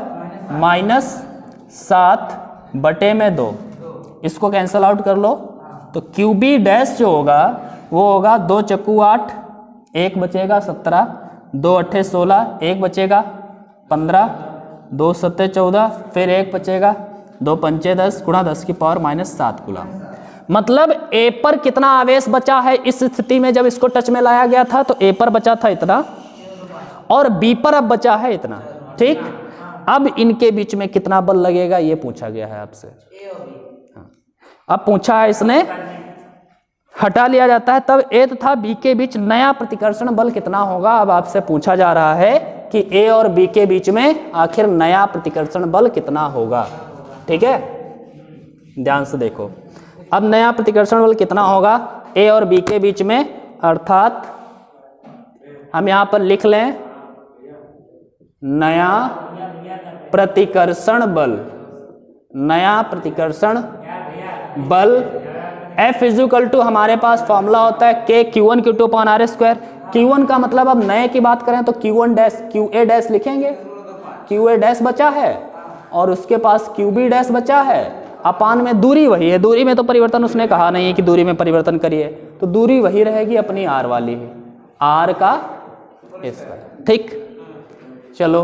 -7/2, इसको कैंसल आउट कर लो। तो QB डैश जो होगा वो होगा 2 चक्कू 8, 1 बचेगा 17, 2 अट्ठे 16, 1 बचेगा 15, 2 सत्ते 14, फिर 1 बचेगा, 2 पंचे 10 गुणा 10 की पावर -7 कूलम। मतलब A पर कितना आवेश बचा है इस स्थिति में, जब इसको टच में लाया गया था तो A पर बचा था इतना और B पर अब बचा है इतना। ठीक, अब इनके बीच में कितना बल लगेगा ये पूछा गया है आपसे। अब पूछा है इसने, हटा लिया जाता है तब A तथा B के बीच नया प्रतिकर्षण बल कितना होगा। अब आपसे पूछा जा रहा है कि A और B के बीच में आखिर नया प्रतिकर्षण बल कितना होगा। ठीक है, ध्यान से देखो, अब नया प्रतिकर्षण बल कितना होगा A और B के बीच में, अर्थात हम यहां पर लिख लें नया प्रतिकर्षण बल, नया प्रतिकर्षण बल F = हमारे पास फॉर्मूला होता है K Q1 Q2/r²। Q1 का मतलब अब नए की बात करें तो Q1 डैश QA डैश लिखेंगे, QA डैश बचा है और उसके पास QB डैश बचा है, अपान में दूरी वही है, दूरी में तो परिवर्तन उसने कहा नहीं है कि दूरी में परिवर्तन करिए, तो दूरी वही रहेगी अपनी R वाली है, R का स्क्वायर। ठीक, चलो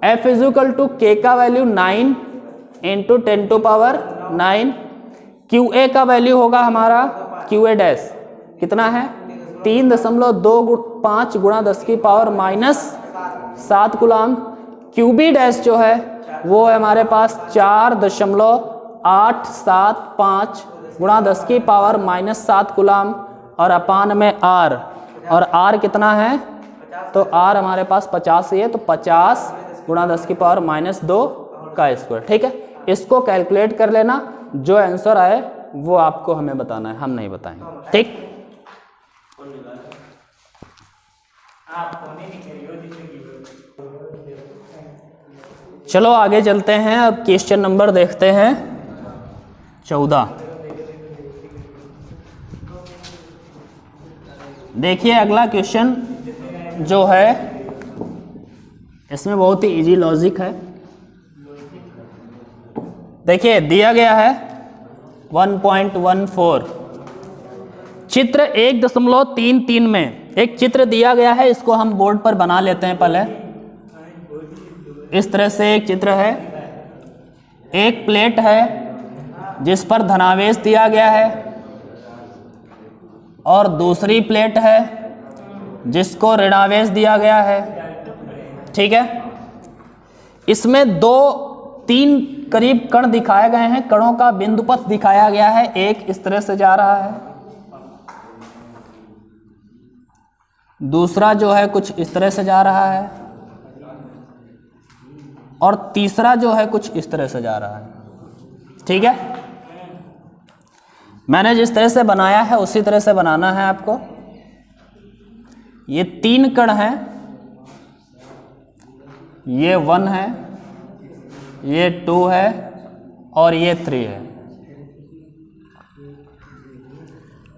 F = K का वैल्यू 9 × 10⁻9, QA का वैल्यू होगा हमारा QA डैश कितना है 3.25 गुणा 10 की पावर -7 कूलम। QB डैश जो है वो है हमारे पास 4.875 गुणा 10 की पावर -7 कूलम और अपान में R, और R कितना है, तो R हमारे पास 50 ही है, तो 50 गुणा 10 की पावर -2 का स्क्वायर। ठीक है, इसको कैलकुलेट कर लेना, जो आंसर आए वो आपको हमें बताना है, हम नहीं बताएंगे। ठीक, चलो आगे चलते हैं। अब क्वेश्चन नंबर देखते हैं 14। देखिए अगला क्वेश्चन जो है इसमें बहुत ही इजी लॉजिक है। देखिए दिया गया है 1.14, चित्र 1.33 में एक चित्र दिया गया है, इसको हम बोर्ड पर बना लेते हैं पहले। इस तरह से एक चित्र है, एक प्लेट है जिस पर धनावेश दिया गया है और दूसरी प्लेट है जिसको ऋणावेश दिया गया है। ठीक है, इसमें 2-3 करीब कण दिखाए गए हैं, कणों का बिंदु पथ दिखाया गया है, एक इस तरह से जा रहा है, दूसरा जो है कुछ इस तरह से जा रहा है और तीसरा जो है कुछ इस तरह से जा रहा है। ठीक है, मैंने जिस तरह से बनाया है उसी तरह से बनाना है आपको। ये 3 कण हैं, ये 1 है, ये 2 है और ये 3 है।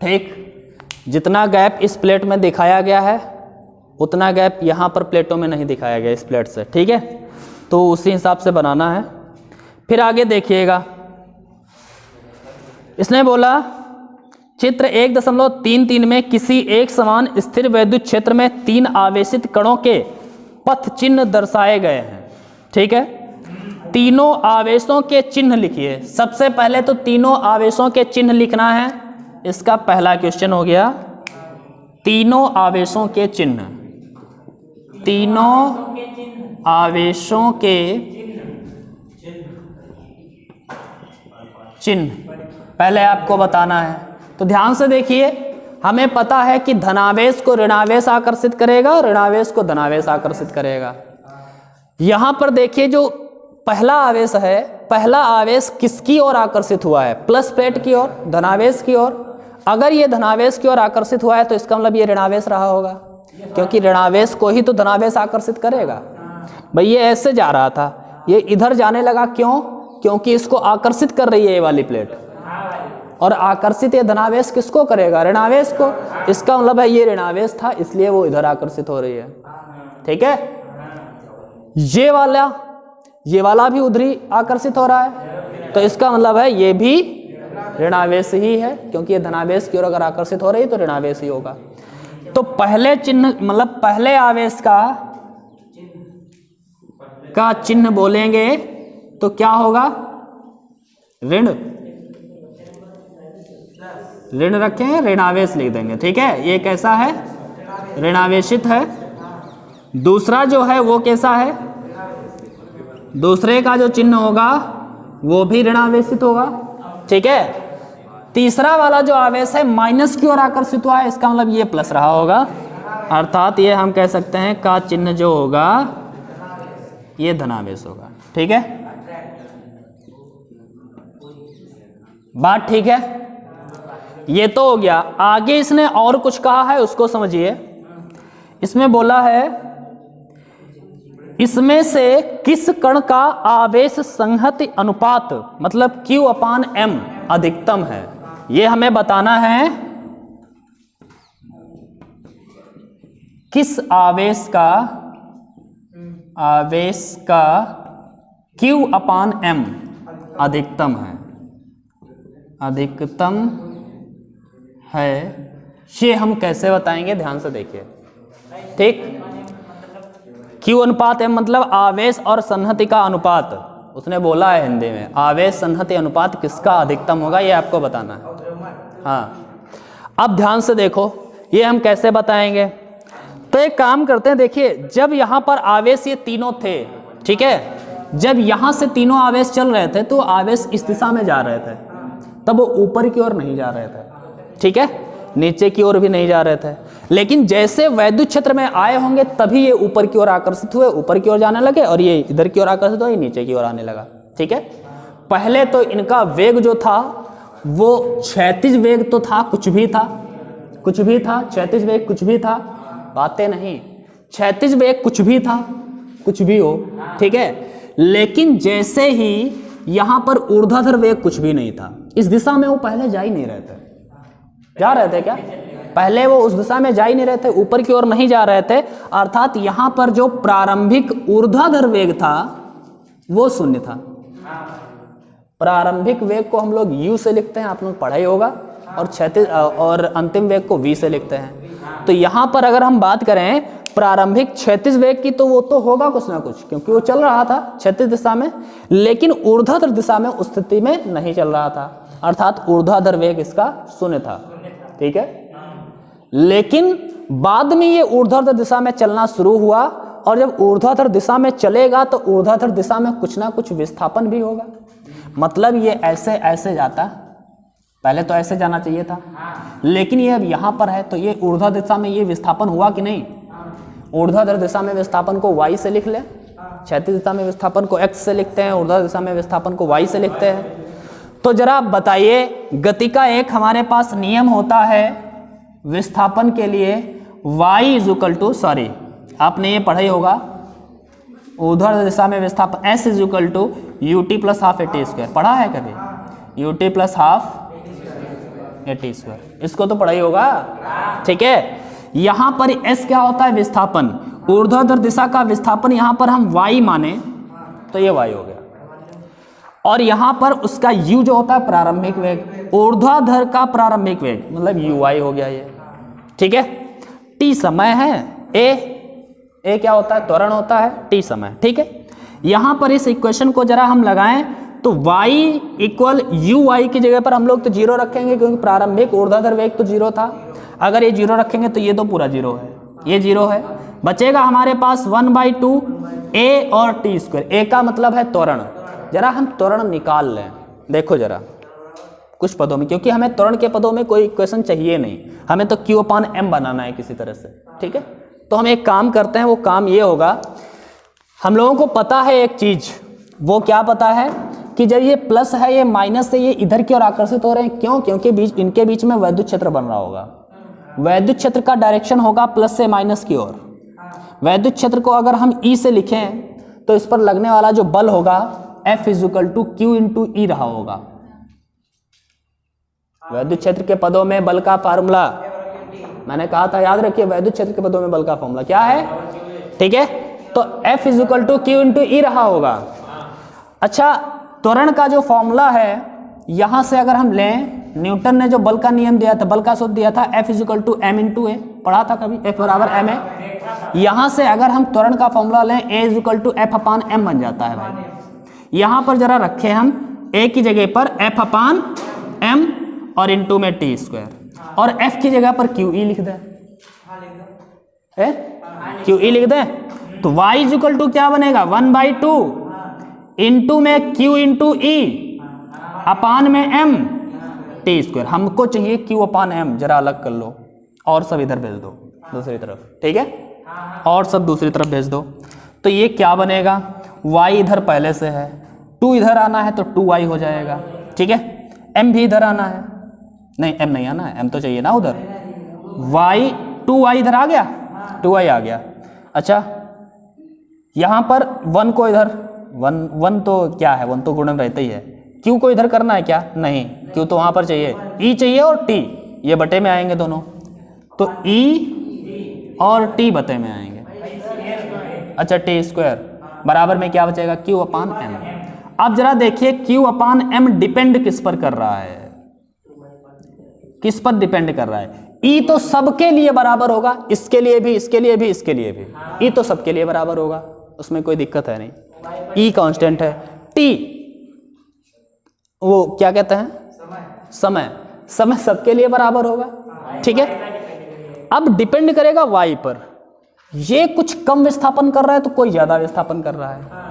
ठीक, जितना गैप इस प्लेट में दिखाया गया है उतना गैप यहाँ पर प्लेटों में नहीं दिखाया गया इस प्लेट से। ठीक है, तो उसी हिसाब से बनाना है। फिर आगे देखिएगा, इसने बोला चित्र 1.33 में किसी एक समान स्थिर वैद्युत क्षेत्र में 3 आवेशित कणों के पथ चिन्ह दर्शाए गए हैं। ठीक है, तीनों आवेशों के चिन्ह लिखिए। सबसे पहले तो तीनों आवेशों के चिन्ह लिखना है, इसका पहला क्वेश्चन हो गया। तीनों आवेशों के चिन्ह, तीनों आवेशों के चिन्ह पहले आपको बताना है। तो ध्यान से देखिए, हमें पता है कि धनावेश को ऋणावेश आकर्षित करेगा और ऋणावेश को धनावेश आकर्षित करेगा। यहां पर देखिए जो पहला आवेश है, पहला आवेश किसकी ओर आकर्षित हुआ है, प्लस प्लेट की ओर, धनावेश की ओर। अगर ये धनावेश की ओर आकर्षित हुआ है तो इसका मतलब ये ऋणावेश रहा होगा, क्योंकि ऋणावेश को ही तो धनावेश आकर्षित करेगा। भाई ये ऐसे जा रहा था, ये इधर जाने लगा, क्यों? क्योंकि इसको आकर्षित कर रही है ये वाली प्लेट, और आकर्षित ये धनावेश किसको करेगा, ऋणावेश को। इसका मतलब है ये ऋणावेश था, इसलिए वो इधर आकर्षित हो रही है। ठीक है, ये वाला भी उधर ही आकर्षित हो रहा है, तो इसका मतलब है ये भी ऋणावेश ही है, क्योंकि ये धनावेश की ओर अगर आकर्षित हो रही है तो ऋणावेश ही होगा। तो पहले चिन्ह मतलब पहले आवेश का चिन्ह बोलेंगे तो क्या होगा, ऋण रखें, ऋणावेश लिख देंगे। ठीक है, ये कैसा है, ऋणावेशित है। दूसरा जो है वो कैसा है, दूसरे का जो चिन्ह होगा वो भी ऋणावेशित होगा। ठीक है, तीसरा वाला जो आवेश है माइनस की ओर आकर्षित हुआ है, इसका मतलब ये प्लस रहा होगा, अर्थात ये हम कह सकते हैं का चिन्ह जो होगा ये धनावेश होगा। ठीक है, बात ठीक है, ये तो हो गया। आगे इसने और कुछ कहा है, उसको समझिए। इसमें बोला है इसमें से किस कण का आवेश संहति अनुपात मतलब Q/M अधिकतम है, ये हमें बताना है। किस आवेश का Q/M अधिकतम है, ये हम कैसे बताएंगे, ध्यान से देखिए। ठीक, Q अनुपात M मतलब आवेश और संहति का अनुपात। उसने बोला है हिंदी में आवेश संहति अनुपात किसका अधिकतम होगा, ये आपको बताना है। हाँ, अब ध्यान से देखो ये हम कैसे बताएंगे। तो एक काम करते हैं, देखिए जब यहाँ पर आवेश ये तीनों थे, ठीक है, जब यहाँ से तीनों आवेश चल रहे थे तो आवेश इस दिशा में जा रहे थे, तब वो ऊपर की ओर नहीं जा रहे थे, ठीक है, नीचे की ओर भी नहीं जा रहे थे। लेकिन जैसे वैद्युत क्षेत्र में आए होंगे तभी ये ऊपर की ओर आकर्षित हुए, ऊपर की ओर जाने लगे, और ये इधर की ओर आकर्षित हुए, नीचे की ओर आने लगा, ठीक है। पहले तो इनका वेग जो था वो क्षैतिज वेग तो था, कुछ भी था, क्षैतिज वेग कुछ भी था, बातें नहीं, क्षैतिज वेग कुछ भी था, कुछ भी हो, ठीक है। लेकिन जैसे ही यहां पर ऊर्ध्वाधर वेग कुछ भी नहीं था, इस दिशा में वो पहले जा ही नहीं रहे थे, जा रहे थे क्या? पहले वो उस दिशा में जा ही नहीं रहे थे, ऊपर की ओर नहीं जा रहे थे, अर्थात यहां पर जो प्रारंभिक ऊर्ध्वाधर वेग था वो शून्य था। प्रारंभिक वेग को हम लोग u से लिखते हैं, आप लोग पढ़ा ही होगा, और क्षैतिज और अंतिम वेग को v से लिखते हैं। तो यहां पर अगर हम बात करें प्रारंभिक क्षैतिज वेग की, तो वो तो होगा कुछ ना कुछ, क्योंकि वो चल रहा था क्षैतिज दिशा में, लेकिन ऊर्ध्वाधर दिशा में उस स्थिति में नहीं चल रहा था, अर्थात ऊर्ध्वाधर वेग इसका शून्य था, ठीक है। लेकिन बाद में ये ऊर्ध्वाधर दिशा में चलना शुरू हुआ, और जब ऊर्ध्वाधर दिशा में चलेगा तो ऊर्ध्वाधर दिशा में कुछ ना कुछ विस्थापन भी होगा, मतलब ये ऐसे ऐसे जाता, पहले तो ऐसे जाना चाहिए था, लेकिन ये अब यहाँ पर है, तो ये ऊर्ध्वाधर दिशा में ये विस्थापन हुआ कि नहीं? ऊर्ध्वाधर दिशा में विस्थापन को y से लिख ले, क्षैतिज दिशा में विस्थापन को x से लिखते हैं, ऊर्ध्वाधर दिशा में विस्थापन को y से लिखते हैं। तो जरा आप बताइए, गति का एक हमारे पास नियम होता है विस्थापन के लिए, y is equal to, sorry आपने ये पढ़ा ही होगा, ऊर्ध्वाधर दिशा में विस्थापन s is equal to ut plus half a t square, पढ़ा है कभी? ut plus half a t square, इसको तो पढ़ा ही होगा, ठीक है। यहां पर s क्या होता है? विस्थापन, ऊर्ध्वाधर दिशा का विस्थापन यहां पर हम y माने तो ये y हो गया, और यहां पर उसका u जो होता है प्रारंभिक वेग, ऊर्ध्वाधर का प्रारंभिक वेग मतलब uy हो गया ये, ठीक है। t समय है, a क्या होता है? त्वरण होता है, t समय, ठीक है। यहां पर इस इक्वेशन को जरा हम लगाएं तो y इक्वल uy की जगह पर हम लोग तो जीरो रखेंगे, क्योंकि प्रारंभिक ऊर्ध्वाधर वेग तो जीरो था, अगर ये जीरो रखेंगे तो ये तो पूरा जीरो है, ये जीरो है, बचेगा हमारे पास 1/2 a और t स्क्वायर, a का मतलब है त्वरण। जरा हम त्वरण निकाल लें, देखो जरा कुछ पदों में, क्योंकि हमें त्वरण के पदों में कोई इक्वेशन चाहिए नहीं, हमें तो q/m बनाना है किसी तरह से, ठीक है। तो हम एक काम करते हैं, वो काम ये होगा, हम लोगों को पता है एक चीज, वो क्या पता है कि जब ये प्लस है, ये माइनस से ये इधर की ओर आकर्षित हो रहे हैं, क्यों? क्योंकि इनके बीच में वैद्युत क्षेत्र बन रहा होगा, वैद्युत क्षेत्र का डायरेक्शन होगा प्लस से माइनस की ओर। वैद्युत क्षेत्र को अगर हम E से लिखें तो इस पर लगने वाला जो बल होगा F is equal to Q into E रहा होगा। वैद्युत क्षेत्र के पदों में बल का फार्मूला मैंने कहा था, याद रखिए, वैद्युत क्षेत्र के पदों में बल का फार्मूला क्या है, ठीक है। तो F is equal to Q into E रहा होगा। अच्छा, त्वरण का जो फॉर्मूला है यहां से अगर हम लें, न्यूटन ने जो बल का नियम दिया था, बल का सूत्र दिया था, F is equal to m into A, पढ़ा था कभी, F बराबर m है। यहां से अगर हम त्वरण का फॉर्मूला लें, A is equal to F upon m बन जाता है भाई। यहां पर जरा रखें हम A की जगह पर F अपान m और इंटू में टी स्क्वायर, और F की जगह पर QE लिख दें, QE लिख दें, तो y इज इक्वल टू क्या बनेगा? 1/2 इंटू में Q इंटू E अपान में m टी स्क्वायर। हमको चाहिए Q अपान m, जरा अलग कर लो और सब इधर भेज दो दूसरी तरफ, ठीक है, और सब दूसरी तरफ भेज दो। तो ये क्या बनेगा? y इधर पहले से है, 2 इधर आना है तो 2y हो जाएगा, ठीक है। m भी इधर आना है, नहीं m नहीं आना है, m तो चाहिए ना उधर, y 2y इधर आ गया, 2y आ गया। अच्छा, यहां पर 1 को इधर, 1 तो क्या है, 1 तो गुणन रहता ही है। Q को इधर करना है क्या? नहीं, Q तो वहां पर चाहिए, E चाहिए और T, ये बटे में आएंगे दोनों, तो E और T बटे में आएंगे। अच्छा, T स्क्वायर बराबर में क्या बचेगा? Q अपान m। अब जरा देखिए Q अपान m डिपेंड किस पर कर रहा है, किस पर डिपेंड कर रहा है? E तो सबके लिए बराबर होगा, इसके लिए भी, इसके लिए भी, इसके लिए भी, E तो सबके लिए बराबर होगा, उसमें कोई दिक्कत है नहीं। E कांस्टेंट है, T वो क्या कहते हैं? समय, समय सबके लिए बराबर होगा, ठीक है। अब डिपेंड करेगा y पर, ये कुछ कम विस्थापन कर रहा है तो कोई ज्यादा विस्थापन कर रहा है।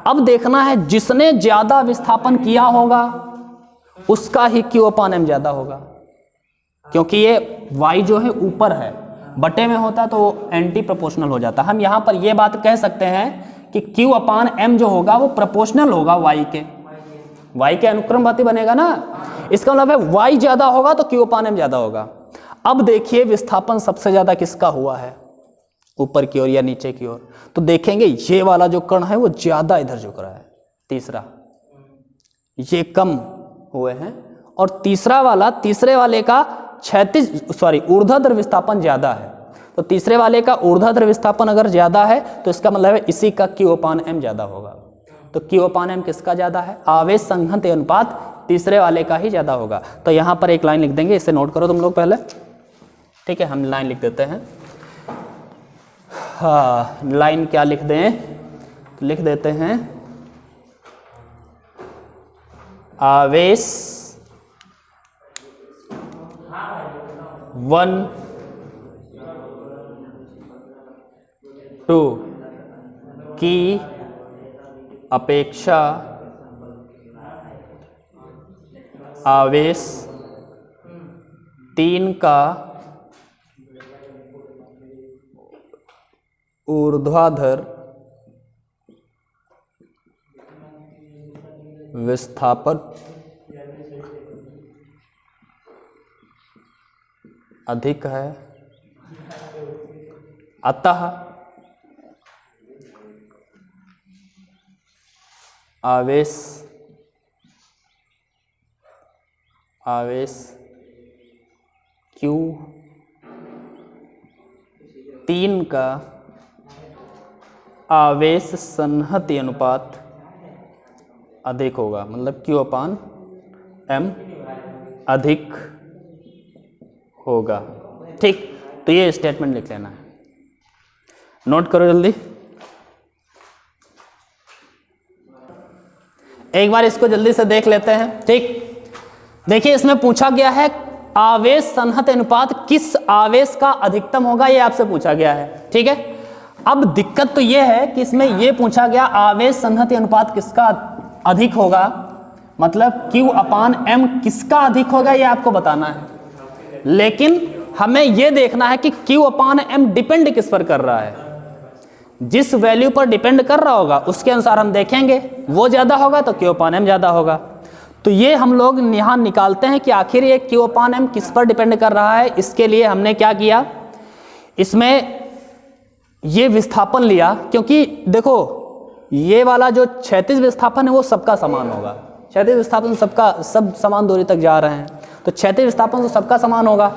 अब देखना है जिसने ज्यादा विस्थापन किया होगा उसका ही Q अपान M ज्यादा होगा, क्योंकि ये y जो है ऊपर है, बटे में होता तो वो एंटी प्रोपोर्शनल हो जाता। हम यहाँ पर ये बात कह सकते हैं कि Q अपान M जो होगा वो प्रोपोर्शनल होगा y के अनुक्रमवाती बनेगा ना। इसका मतलब है y ज्यादा होगा तो Q अपान M ज्यादा होगा। अब देखिए विस्थापन सबसे ज्यादा किसका हुआ है, ऊपर की ओर या नीचे की ओर, तो देखेंगे ये वाला जो कण है वो ज्यादा इधर झुक रहा है, तीसरा, ये कम हुए हैं, और तीसरे वाले का ऊर्ध्वाधर विस्थापन ज्यादा है। तो तीसरे वाले का ऊर्ध्वाधर विस्थापन अगर ज्यादा है तो इसका मतलब है इसी का Q अपान M ज्यादा होगा। तो Q अपान M किसका ज्यादा है, आवेश संहति अनुपात तीसरे वाले का ही ज्यादा होगा। तो यहां पर एक लाइन लिख देंगे, इसे नोट करो तुम लोग पहले, ठीक है। हम लाइन लिख देते हैं, हाँ लाइन क्या लिख दें, तो लिख देते हैं आवेश 1 2 की अपेक्षा आवेश 3 का ऊर्ध्वाधर विस्थापन अधिक है, अतः आवेश Q3 का आवेश संहति अनुपात अधिक होगा, मतलब Q अपान M अधिक होगा, ठीक। तो ये स्टेटमेंट लिख लेना है, नोट करो जल्दी। एक बार इसको जल्दी से देख लेते हैं, ठीक। देखिए इसमें पूछा गया है आवेश संहति अनुपात किस आवेश का अधिकतम होगा, ये आपसे पूछा गया है, ठीक है। अब दिक्कत तो ये है कि इसमें ये पूछा गया आवेश संहति अनुपात किसका अधिक होगा, मतलब Q अपान M किसका अधिक होगा ये आपको बताना है। लेकिन हमें ये देखना है कि Q अपान M डिपेंड किस पर कर रहा है, जिस वैल्यू पर डिपेंड कर रहा होगा उसके अनुसार हम देखेंगे, वो ज्यादा होगा तो Q अपान M ज्यादा होगा। तो ये हम लोग यहाँ निकालते हैं कि आखिर ये Q अपान M किस पर डिपेंड कर रहा है। इसके लिए हमने क्या किया, इसमें ये विस्थापन लिया, क्योंकि देखो ये वाला जो क्षैतिज विस्थापन है वो सबका समान होगा, क्षैतिज विस्थापन सब समान दूरी तक जा रहे हैं, तो क्षैतिज विस्थापन तो सबका समान होगा,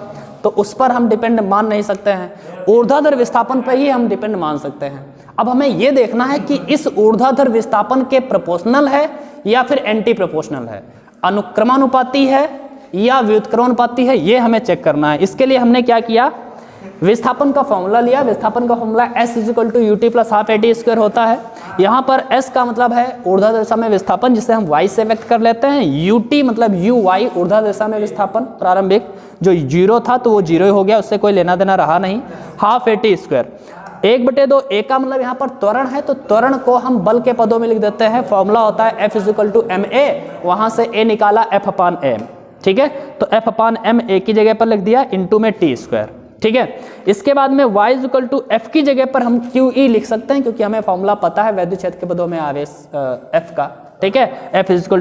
तो उस पर हम डिपेंड मान नहीं सकते हैं, ऊर्ध्वाधर विस्थापन पर ही हम डिपेंड मान सकते हैं। अब हमें यह देखना है कि इस ऊर्ध्वाधर विस्थापन के प्रोपोर्शनल है या फिर एंटी प्रोपोर्शनल है, अनुक्रमानुपाती है या व्युत्क्रमानुपाती है, ये हमें चेक करना है। इसके लिए हमने क्या किया, विस्थापन का फॉर्मूला लिया। विस्थापन का फॉर्मूला S = UT + ½ AT² होता है। यहाँ पर S का मतलब है ऊर्ध्वाधर दिशा में विस्थापन, जिसे हम Y से व्यक्त कर लेते हैं। UT मतलब UY ऊर्ध्वाधर दिशा में विस्थापन प्रारंभिक, जो 0 था तो वो 0 हो गया, उससे कोई लेना देना रहा नहीं, ½ AT²। 1/2 A का मतलब यहाँ पर त्वरण है, तो त्वरण को हम बल के पदों में लिख देते हैं। फॉर्मूला होता है F = ma, वहां से A निकाला F/m, ठीक है। तो F/m A की जगह पर लिख दिया, इंटू में T², ठीक है। इसके बाद में y = F की जगह पर हम QE लिख सकते हैं, क्योंकि हमें फॉर्मूला पता है वैद्युत क्षेत्र के पदों में आवेश F का, ठीक है। F = Q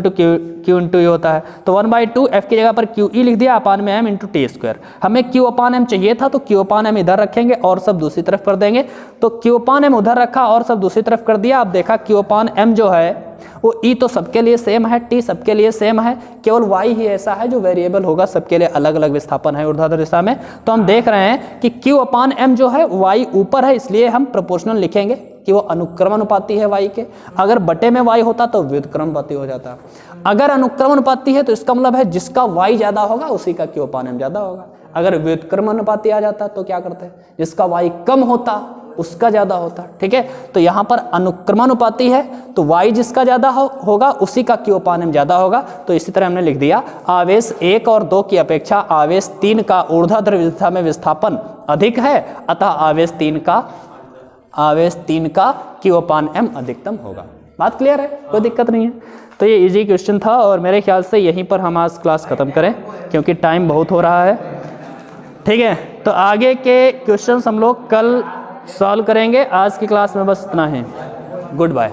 × E होता है, तो 1/2 F की जगह पर QE लिख दिया, अपान में M × T²। हमें Q अपान M चाहिए था, तो Q अपान M इधर रखेंगे और सब दूसरी तरफ कर देंगे। तो Q अपान M उधर रखा और सब दूसरी तरफ कर दिया। अब देखा Q अपान M जो है वो E तो सबके लिए सेम है, T सबके लिए सेम है, केवल Y ही ऐसा है जो वेरिएबल होगा, सबके लिए अलग अलग विस्थापन है ऊर्ध्वाधर दिशा में। तो हम देख रहे हैं कि Q अपान M जो है Y ऊपर है, इसलिए हम प्रोपोर्शनल लिखेंगे कि वो अनुक्रमानुपाती है Y के। अगर बटे में Y होता तो व्युत्क्रमानुपाती हो जाता। अगर अनुक्रमानुपाती है तो इसका मतलब है जिसका Y ज्यादा होगा उसी का Q अपान M ज्यादा होगा। अगर व्युत्क्रमानुपाती आ जाता तो क्या करते हैं, जिसका Y कम होता उसका ज्यादा होता, ठीक है। तो यहाँ पर अनुक्रमानुपाती है तो Y जिसका ज्यादा होगा उसी का Q अपान M ज्यादा होगा। तो इसी तरह हमने लिख दिया आवेश 1 और 2 की अपेक्षा आवेश 3 का ऊर्ध्वाधर दिशा में विस्थापन अधिक है, अतः आवेश 3 का Q अपान M अधिकतम होगा। बात क्लियर है, कोई दिक्कत नहीं है। तो ये इजी क्वेश्चन था और मेरे ख्याल से यहीं पर हम आज क्लास ख़त्म करें क्योंकि टाइम बहुत हो रहा है। ठीक है, तो आगे के क्वेश्चंस हम लोग कल सॉल्व करेंगे। आज की क्लास में बस इतना है। Good bye.